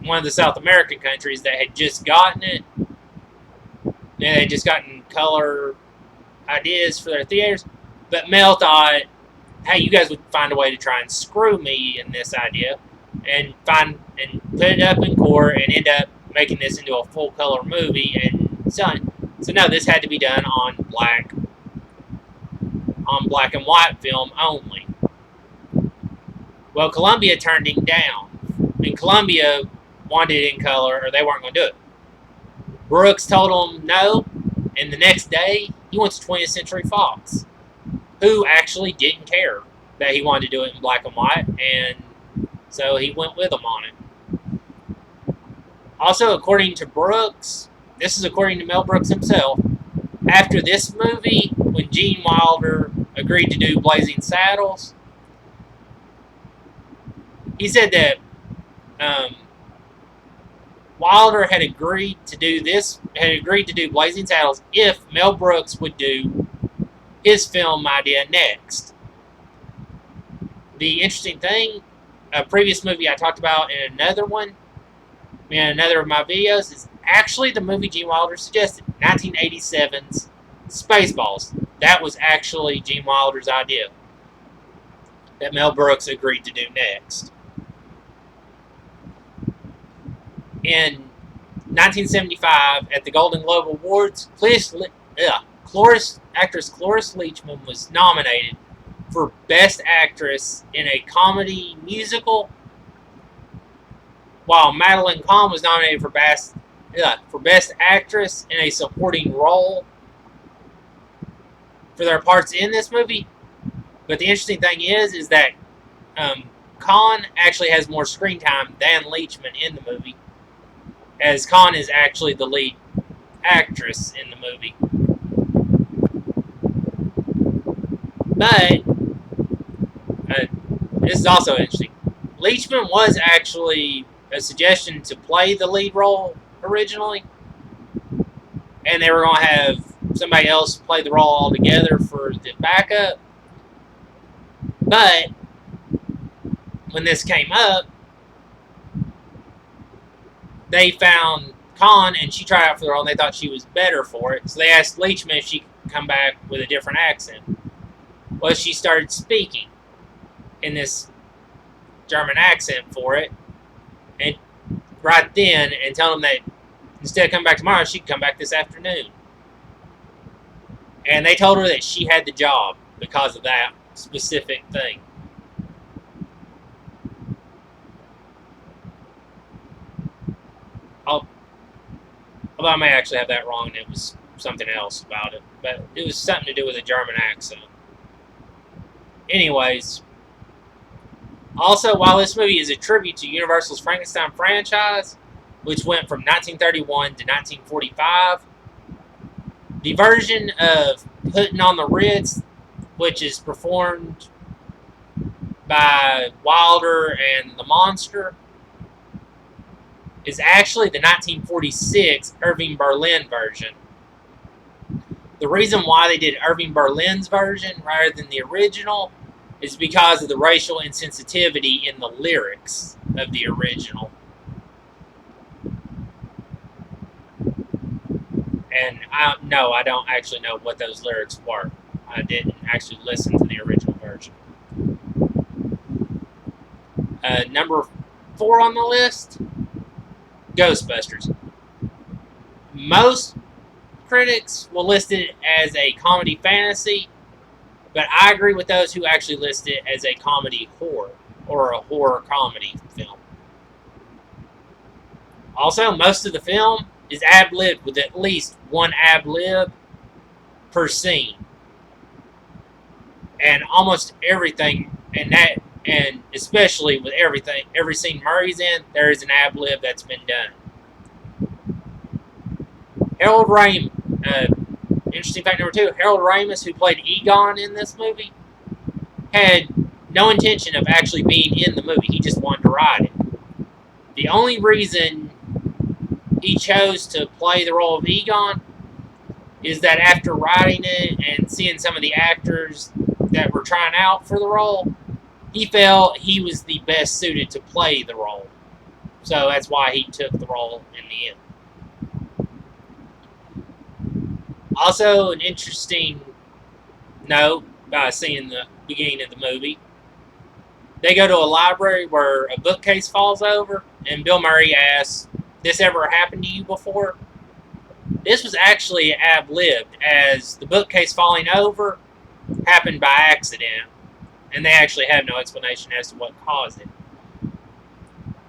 one of the South American countries that had just gotten it. They had just gotten color ideas for their theaters. But Mel thought, hey, you guys would find a way to try and screw me in this idea and put it up in court and end up making this into a full color movie and selling it. So no, this had to be done on black and white film only. Well, Columbia turned him down. And Columbia wanted it in color, or they weren't going to do it. Brooks told him no, and the next day, he went to 20th Century Fox, who actually didn't care that he wanted to do it in black and white, and so he went with them on it. Also, according to Brooks, this is according to Mel Brooks himself, after this movie, when Gene Wilder agreed to do Blazing Saddles, he said that Wilder had agreed to do Blazing Saddles if Mel Brooks would do his film idea next. The interesting thing, a previous movie I talked about in another of my videos, is actually the movie Gene Wilder suggested, 1987's Spaceballs. That was actually Gene Wilder's idea that Mel Brooks agreed to do next. In 1975, at the Golden Globe Awards, actress Cloris Leachman was nominated for Best Actress in a Comedy Musical, while Madeline Kahn was nominated for Best Actress in a Supporting Role for their parts in this movie. But the interesting thing is that Kahn actually has more screen time than Leachman in the movie, as Kahn is actually the lead actress in the movie. But this is also interesting. Leachman was actually a suggestion to play the lead role originally, and they were going to have somebody else play the role altogether for the backup. But when this came up, they found Khan, and she tried out for the role, and they thought she was better for it. So they asked Leachman if she could come back with a different accent. Well, she started speaking in this German accent for it, and right then, and tell them that instead of coming back tomorrow, she could come back this afternoon. And they told her that she had the job because of that specific thing. Although I may actually have that wrong, and it was something else about it. But it was something to do with a German accent. Anyways, also, while this movie is a tribute to Universal's Frankenstein franchise, which went from 1931 to 1945, the version of Putting on the Ritz, which is performed by Wilder and the Monster, is actually the 1946 Irving Berlin version. The reason why they did Irving Berlin's version rather than the original is because of the racial insensitivity in the lyrics of the original. And I don't actually know what those lyrics were. I didn't actually listen to the original version. Number 4 on the list, Ghostbusters. Most critics will list it as a comedy fantasy, but I agree with those who actually list it as a comedy horror, or a horror comedy film. Also, most of the film is ad-libbed with at least one ad-lib per scene. And almost everything, and especially with every scene Murray's in, there is an ad-lib that's been done. Harold Ramis, interesting fact number 2, Harold Ramis, who played Egon in this movie, had no intention of actually being in the movie. He just wanted to write it. The only reason he chose to play the role of Egon is that after writing it and seeing some of the actors that were trying out for the role, he felt he was the best suited to play the role. So that's why he took the role in the end. Also, an interesting note by seeing the beginning of the movie, they go to a library where a bookcase falls over, and Bill Murray asks, "This ever happened to you before?" This was actually ad-libbed, as the bookcase falling over happened by accident, and they actually have no explanation as to what caused it.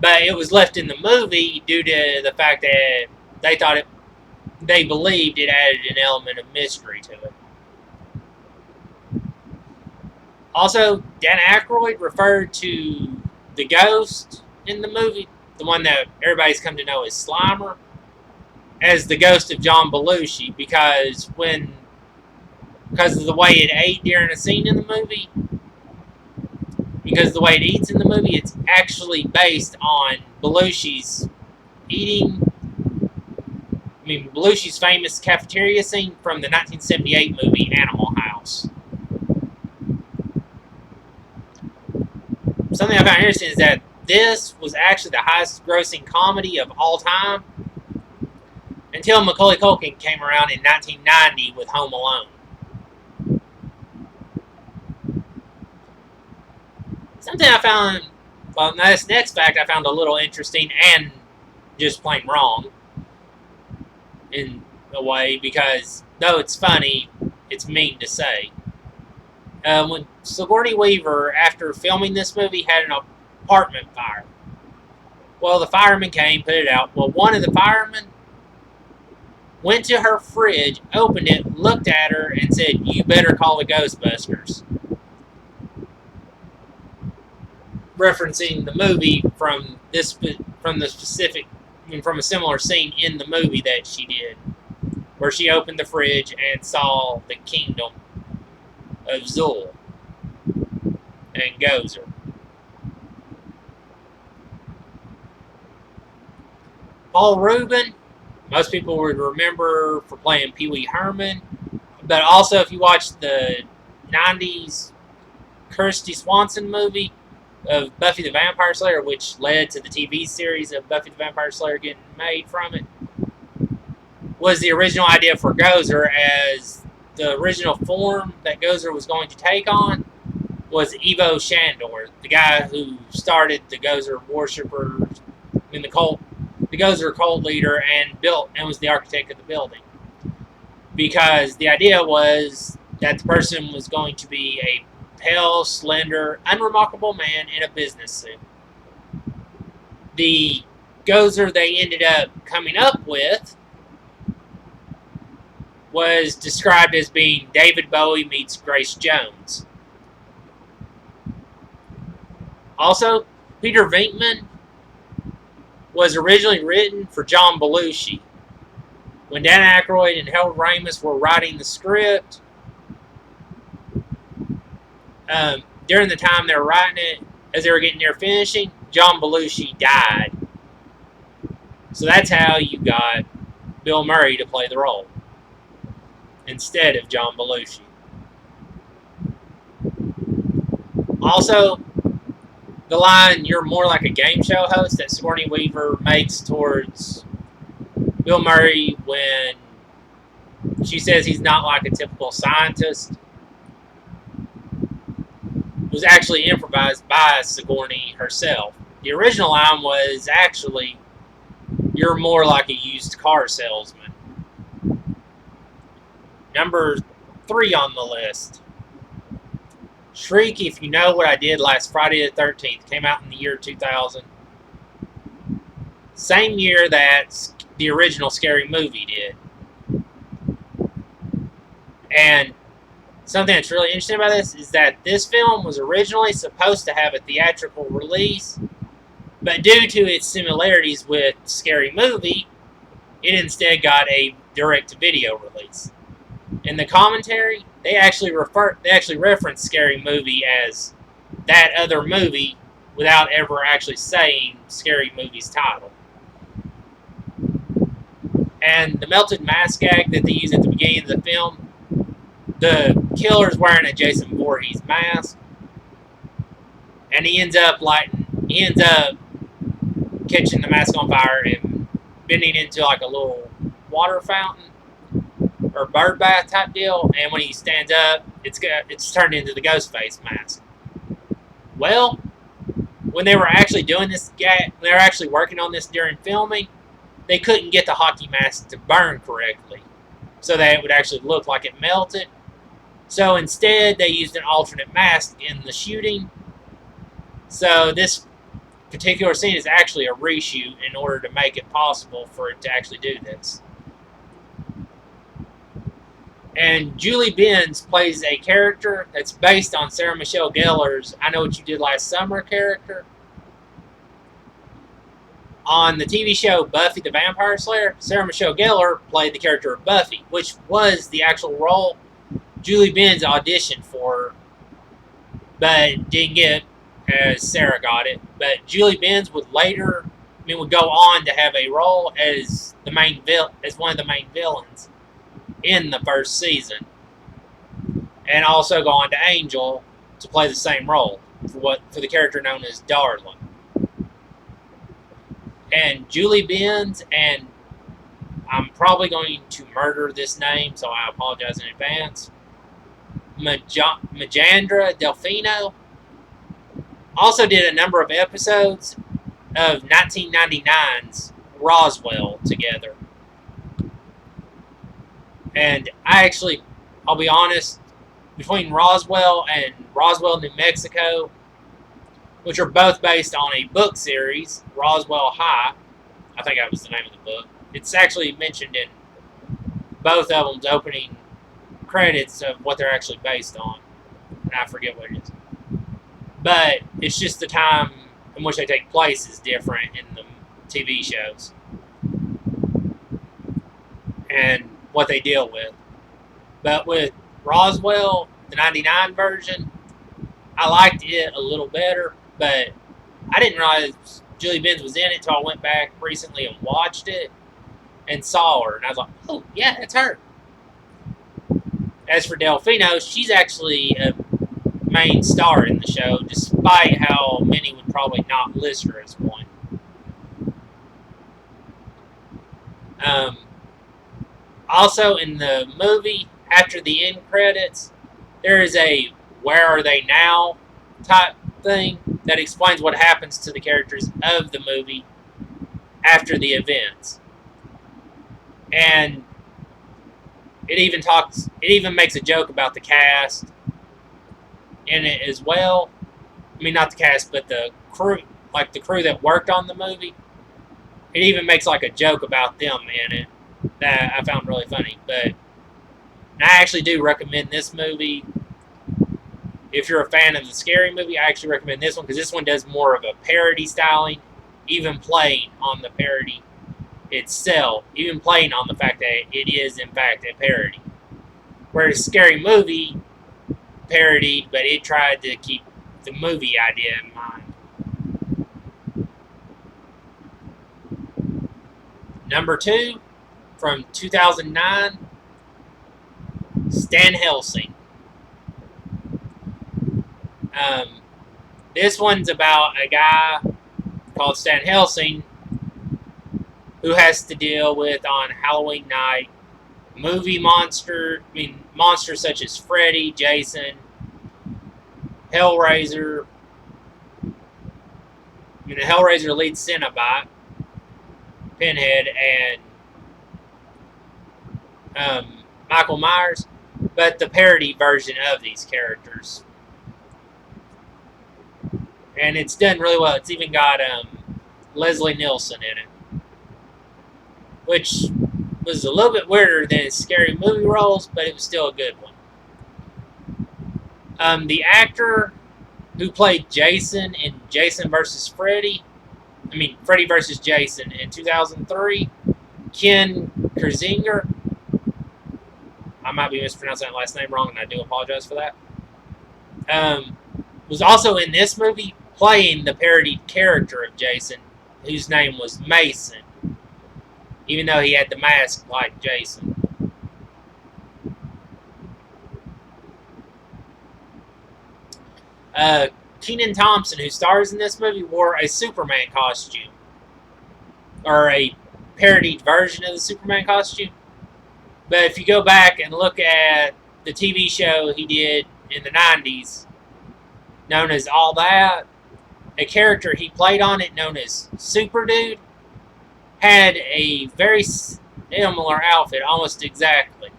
But it was left in the movie due to the fact that they believed it added an element of mystery to it. Also, Dan Aykroyd referred to the ghost in the movie, the one that everybody's come to know as Slimer, as the ghost of John Belushi, because of the way it ate during a scene in the movie, because of the way it eats in the movie, it's actually based on Belushi's Belushi's famous cafeteria scene from the 1978 movie Animal House. Something I found interesting is that this was actually the highest grossing comedy of all time until Macaulay Culkin came around in 1990 with Home Alone. Something I found, this next fact I found a little interesting and just plain wrong in a way, because though it's funny, it's mean to say. When Sigourney Weaver, after filming this movie, had an apartment fire. Well, the firemen came, put it out. Well, one of the firemen went to her fridge, opened it, looked at her, and said, "You better call the Ghostbusters." Referencing the movie from a similar scene in the movie that she did, where she opened the fridge and saw the kingdom of Zul. and Gozer. Paul Rubin, most people would remember for playing Pee Wee Herman, but also if you watch the 90s Kirsty Swanson movie of Buffy the Vampire Slayer, which led to the TV series of Buffy the Vampire Slayer getting made from it, was the original idea for Gozer, as the original form that Gozer was going to take on was Ivo Shandor, the guy who started the Gozer worshippers in the cult, the Gozer cult leader, and built and was the architect of the building. Because the idea was that the person was going to be a pale, slender, unremarkable man in a business suit. The Gozer they ended up coming up with was described as being David Bowie meets Grace Jones. Also, Peter Venkman was originally written for John Belushi. When Dan Aykroyd and Harold Ramis were writing the script, during the time they were writing it, as they were getting near finishing, John Belushi died. So that's how you got Bill Murray to play the role instead of John Belushi. Also, the line, "You're more like a game show host," that Sigourney Weaver makes towards Bill Murray when she says he's not like a typical scientist, was actually improvised by Sigourney herself. The original line was actually, "You're more like a used car salesman." Number 3 on the list. Shriek If You Know What I Did Last Friday the 13th came out in the year 2000. Same year that the original Scary Movie did. And something that's really interesting about this is that this film was originally supposed to have a theatrical release, but due to its similarities with Scary Movie, it instead got a direct-to-video release. In the commentary, they actually reference Scary Movie as that other movie without ever actually saying Scary Movie's title. And the melted mask gag that they use at the beginning of the film, the killer's wearing a Jason Voorhees mask, and he ends up catching the mask on fire and bending into like a little water fountain or bird bath type deal, and when he stands up, it's turned into the Ghostface mask. Well, when they were actually doing this when they were actually working on this during filming, they couldn't get the hockey mask to burn correctly, so that it would actually look like it melted. So instead, they used an alternate mask in the shooting. So this particular scene is actually a reshoot in order to make it possible for it to actually do this. And Julie Benz plays a character that's based on Sarah Michelle Gellar's I Know What You Did Last Summer character. On the TV show Buffy the Vampire Slayer, Sarah Michelle Gellar played the character of Buffy, which was the actual role Julie Benz auditioned for, but didn't get as Sarah got it. But Julie Benz would go on to have a role as one of the main villains in the first season, and also go on to Angel to play the same role for the character known as Darling. And Julie Benz, and I'm probably going to murder this name, so I apologize in advance, Majandra Delfino, also did a number of episodes of 1999's Roswell together. And I'll be honest, between Roswell and Roswell, New Mexico, which are both based on a book series, Roswell High, I think that was the name of the book. It's actually mentioned in both of them's opening credits of what they're actually based on. And I forget what it is. But it's just the time in which they take place is different in the TV shows. And what they deal with. But with Roswell, the 99 version, I liked it a little better, but I didn't realize Julie Benz was in it until I went back recently and watched it and saw her, and I was like, oh, yeah, that's her. As for Delfino, she's actually a main star in the show, despite how many would probably not list her as one. Also, in the movie, after the end credits, there is a "Where Are They Now" type thing that explains what happens to the characters of the movie after the events. And it even makes a joke about the cast in it as well. I mean, not the cast, but the crew, like the crew that worked on the movie. It even makes like a joke about them in it that I found really funny. But I actually do recommend this movie. If you're a fan of the scary movie, I actually recommend this one because this one does more of a parody styling, even playing on the parody itself, even playing on the fact that it is in fact a parody. Whereas Scary Movie parodied, but it tried to keep the movie idea in mind. Number 2, from 2009, Stan Helsing. This one's about a guy called Stan Helsing who has to deal with, on Halloween night, monsters such as Freddy, Jason, Hellraiser. The Hellraiser leads Cenobite, Pinhead, and Michael Myers, but the parody version of these characters. And it's done really well. It's even got Leslie Nielsen in it, which was a little bit weirder than his Scary Movie roles, but it was still a good one. The actor who played Jason in Jason vs. Freddy vs. Jason in 2003, Ken Kersinger. I might be mispronouncing that last name wrong, and I do apologize for that. Was also in this movie playing the parodied character of Jason, whose name was Mason, even though he had the mask like Jason. Kenan Thompson, who stars in this movie, wore a Superman costume, or a parodied version of the Superman costume. But if you go back and look at the TV show he did in the 90s, known as All That, a character he played on it, known as Super Dude, had a very similar outfit, almost exactly,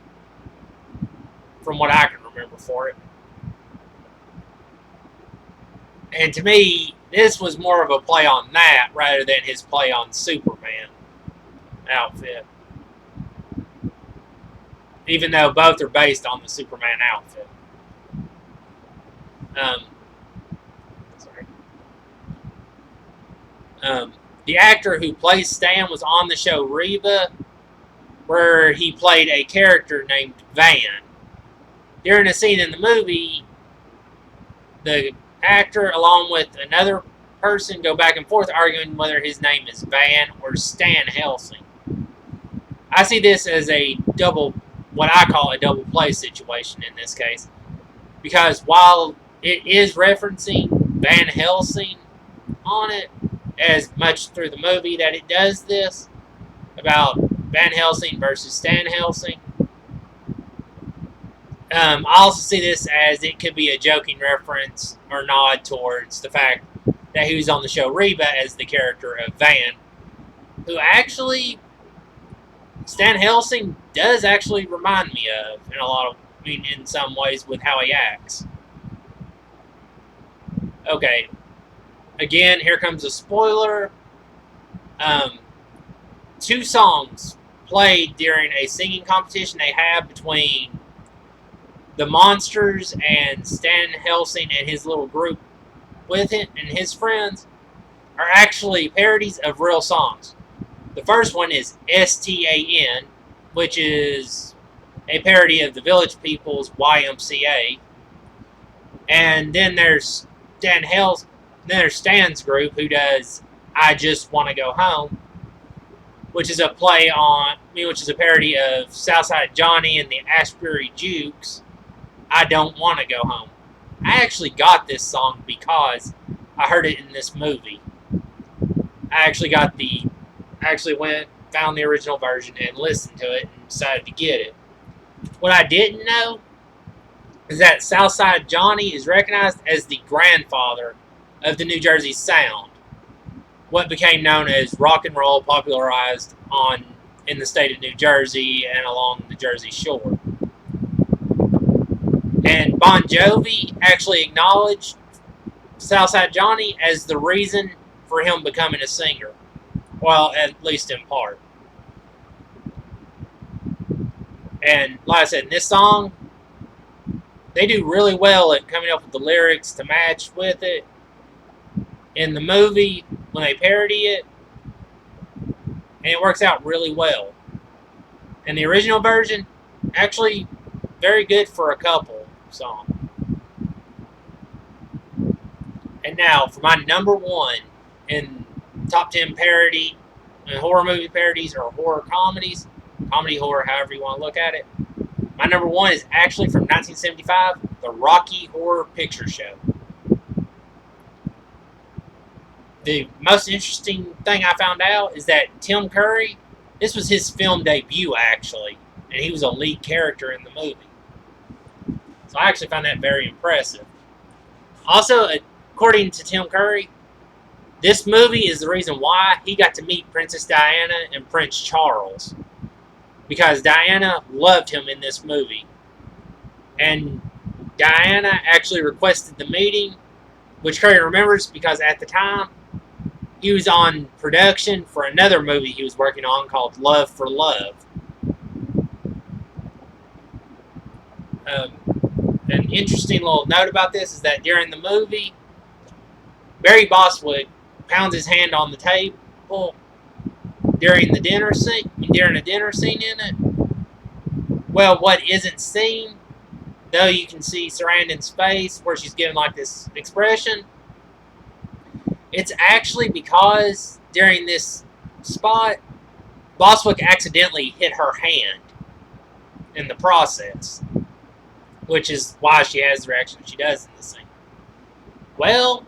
from what I can remember for it. And to me, this was more of a play on that rather than his play on Superman outfit. Even though both are based on the Superman outfit. The actor who plays Stan was on the show Reba, where he played a character named Van. During a scene in the movie, the actor, along with another person, go back and forth arguing whether his name is Van or Stan Helsing. I see this as what I call a double play situation in this case, because while it is referencing Van Helsing on it, as much through the movie that it does this, about Van Helsing versus Stan Helsing, I also see this as it could be a joking reference or nod towards the fact that he was on the show Reba as the character of Van, who actually, Stan Helsing does actually remind me of in some ways with how he acts. Okay, again, here comes a spoiler. 2 songs played during a singing competition they have between the Monsters and Stan Helsing and his little group with it and his friends are actually parodies of real songs. The first one is STAN, which is a parody of the Village People's YMCA. And then there's Stan's group who does "I Just Want to Go Home," which is a parody of Southside Johnny and the Ashbury Jukes. "I Don't Want to Go Home." I actually got this song because I heard it in this movie. I actually went, found the original version and listened to it and decided to get it. What I didn't know is that Southside Johnny is recognized as the grandfather of the New Jersey sound, what became known as rock and roll, popularized in the state of New Jersey and along the Jersey Shore. And Bon Jovi actually acknowledged Southside Johnny as the reason for him becoming a singer. Well, at least in part. And like I said, in this song, they do really well at coming up with the lyrics to match with it. In the movie, when they parody it, and it works out really well. And the original version, actually very good for a couple song. And now, for my number one in top 10 parody, horror movie parodies or horror comedies, comedy, horror, however you want to look at it. My number one is actually from 1975, The Rocky Horror Picture Show. The most interesting thing I found out is that Tim Curry, this was his film debut actually, and he was a lead character in the movie. So I actually found that very impressive. Also, according to Tim Curry, this movie is the reason why he got to meet Princess Diana and Prince Charles. Because Diana loved him in this movie. And Diana actually requested the meeting, which Curry remembers because at the time, he was on production for another movie he was working on called Love for Love. An interesting little note about this is that during the movie, Barry Bostwick pounds his hand on the table during a dinner scene in it. Well, what isn't seen, though you can see Sarandon's face where she's giving like this expression, it's actually because during this spot, Bostwick accidentally hit her hand in the process, which is why she has the reaction she does in the scene. Well,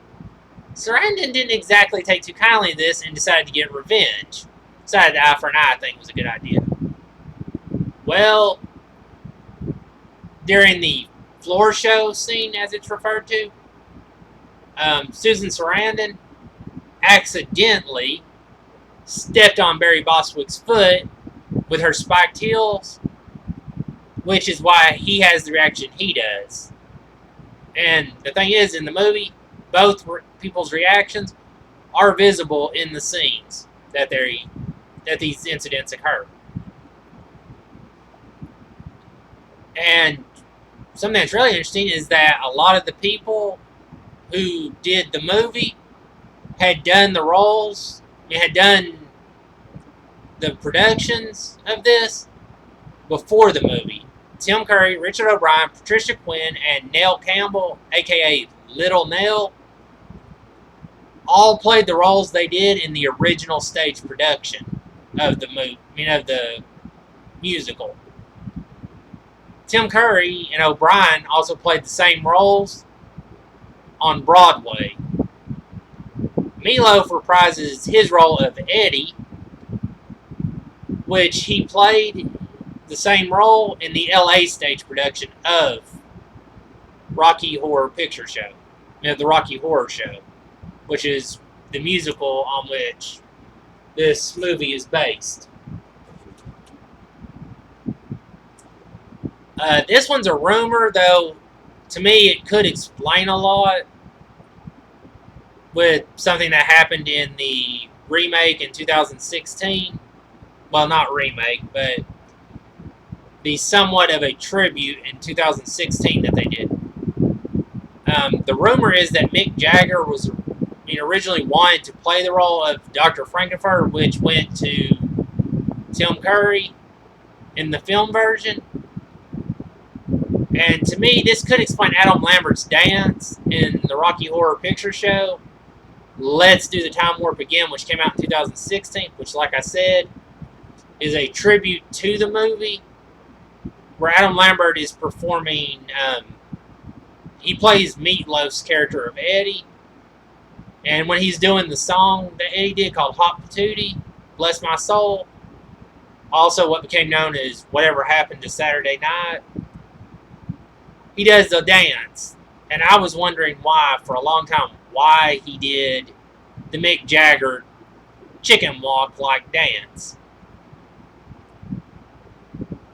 Sarandon didn't exactly take too kindly to this and decided to get revenge. Decided the eye for an eye thing was a good idea. Well, during the floor show scene, as it's referred to, Susan Sarandon accidentally stepped on Barry Bostwick's foot with her spiked heels, which is why he has the reaction he does. And the thing is, in the movie, both people's reactions are visible in the scenes that these incidents occur. And something that's really interesting is that a lot of the people who did the movie had done the roles, had done the productions of this before the movie. Tim Curry, Richard O'Brien, Patricia Quinn, and Nell Campbell, aka Little Nell, all played the roles they did in the original stage production of the musical. Tim Curry and O'Brien also played the same roles on Broadway. Meatloaf reprises his role of Eddie, which he played the same role in the LA stage production of Rocky Horror Picture Show. The Rocky Horror Show, which is the musical on which this movie is based. This one's a rumor, though to me it could explain a lot with something that happened in the remake in 2016. Well, not remake, but the somewhat of a tribute in 2016 that they did. The rumor is that Mick Jagger was originally wanted to play the role of Dr. Frankenfurter, which went to Tim Curry in the film version. And to me, this could explain Adam Lambert's dance in the Rocky Horror Picture Show. Let's Do the Time Warp Again, which came out in 2016, which, like I said, is a tribute to the movie, where Adam Lambert is performing. He plays Meatloaf's character of Eddie, and when he's doing the song that Eddie did called Hot Patootie, Bless My Soul, also what became known as Whatever Happened to Saturday Night, he does the dance. And I was wondering why, for a long time, why he did the Mick Jagger chicken walk-like dance.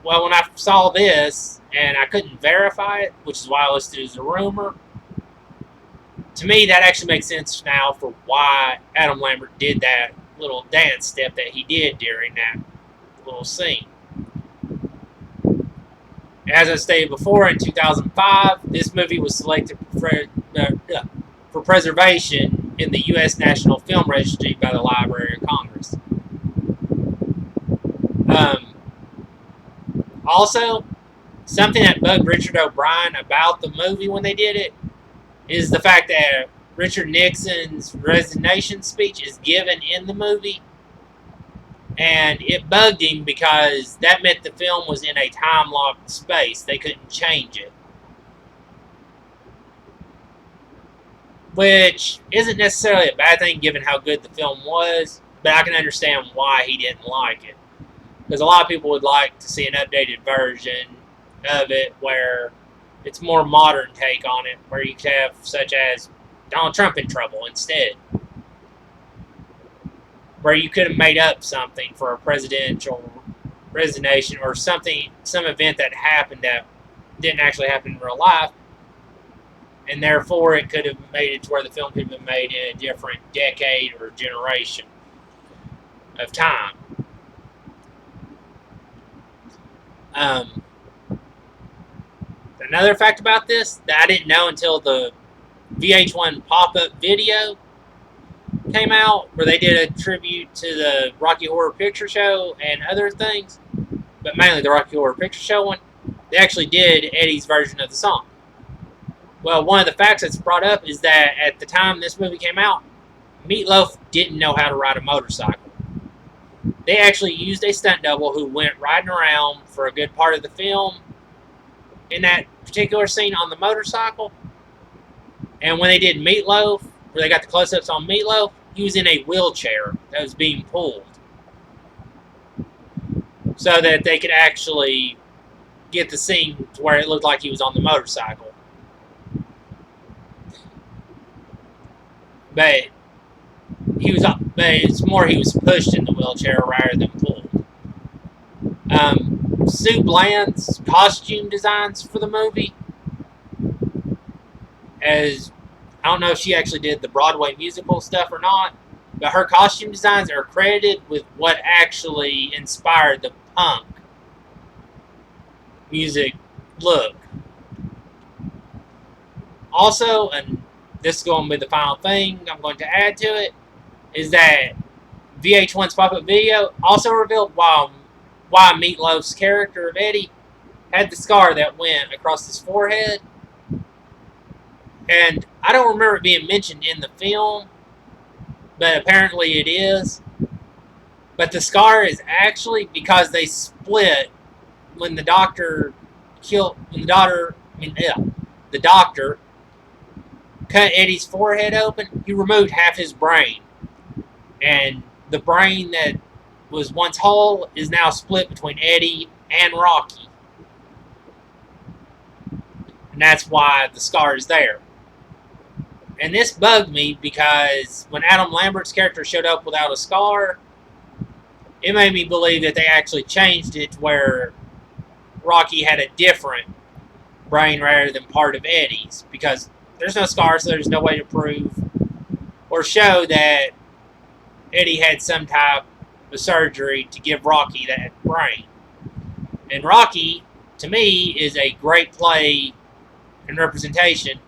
Well, when I saw this, and I couldn't verify it, which is why I listed it as a rumor, to me that actually makes sense now for why Adam Lambert did that little dance step that he did during that little scene. As I stated before, in 2005, this movie was selected for preservation in the U.S. National Film Registry by the Library of Congress. Also, something that bugged Richard O'Brien about the movie when they did it is the fact that Richard Nixon's resignation speech is given in the movie. And it bugged him because that meant the film was in a time-locked space. They couldn't change it. Which isn't necessarily a bad thing given how good the film was, but I can understand why he didn't like it. Because a lot of people would like to see an updated version of it where it's more modern take on it, where you could have such as Donald Trump in trouble instead. Where you could have made up something for a presidential resignation or something, some event that happened that didn't actually happen in real life, and therefore it could have made it to where the film could have been made in a different decade or generation of time. Another fact about this that I didn't know until the VH1 pop-up video came out, where they did a tribute to the Rocky Horror Picture Show and other things, but mainly the Rocky Horror Picture Show one, they actually did Eddie's version of the song. Well, one of the facts that's brought up is that at the time this movie came out, Meatloaf didn't know how to ride a motorcycle. They actually used a stunt double who went riding around for a good part of the film in that particular scene on the motorcycle. And when they did Meatloaf, where they got the close-ups on Meatloaf, he was in a wheelchair that was being pulled, so that they could actually get the scene to where it looked like he was on the motorcycle. But it's more he was pushed in the wheelchair rather than pulled. Sue Bland's costume designs for the movie, as I don't know if she actually did the Broadway musical stuff or not, but her costume designs are credited with what actually inspired the punk music look. Also, and this is going to be the final thing I'm going to add to it, is that VH1's pop-up video also revealed why Meatloaf's character of Eddie had the scar that went across his forehead. And I don't remember it being mentioned in the film, but apparently it is. But the scar is actually because they split when the doctor cut Eddie's forehead open. He removed half his brain, and the brain that was once whole is now split between Eddie and Rocky, and that's why the scar is there. And this bugged me because when Adam Lambert's character showed up without a scar, it made me believe that they actually changed it to where Rocky had a different brain rather than part of Eddie's, because there's no scar, so there's no way to prove or show that Eddie had some type of surgery to give Rocky that brain. And Rocky, to me, is a great play and representation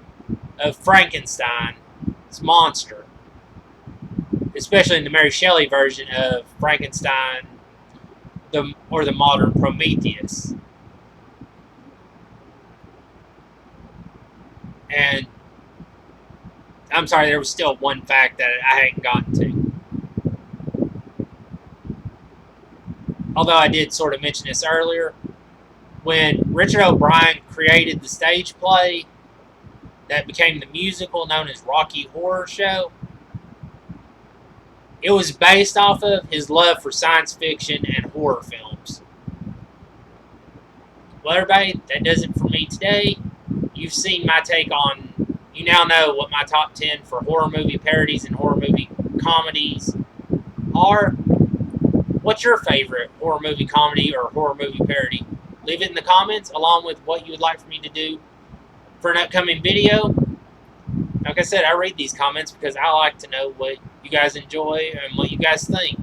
of Frankenstein's monster, especially in the Mary Shelley version of Frankenstein, the modern Prometheus. And I'm sorry, there was still one fact that I hadn't gotten to. Although I did sort of mention this earlier. When Richard O'Brien created the stage play that became the musical known as Rocky Horror Show, it was based off of his love for science fiction and horror films. Well, everybody, that does it for me today. You've seen my take on, you now know what my top 10 for horror movie parodies and horror movie comedies are. What's your favorite horror movie comedy or horror movie parody? Leave it in the comments along with what you would like for me to do for an upcoming video. Like I said, I read these comments because I like to know what you guys enjoy and what you guys think.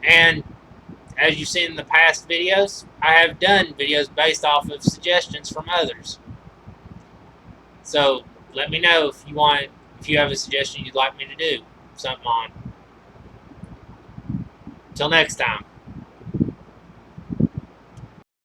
And as you've seen in the past videos, I have done videos based off of suggestions from others. So let me know if you have a suggestion you'd like me to do something on. Till next time.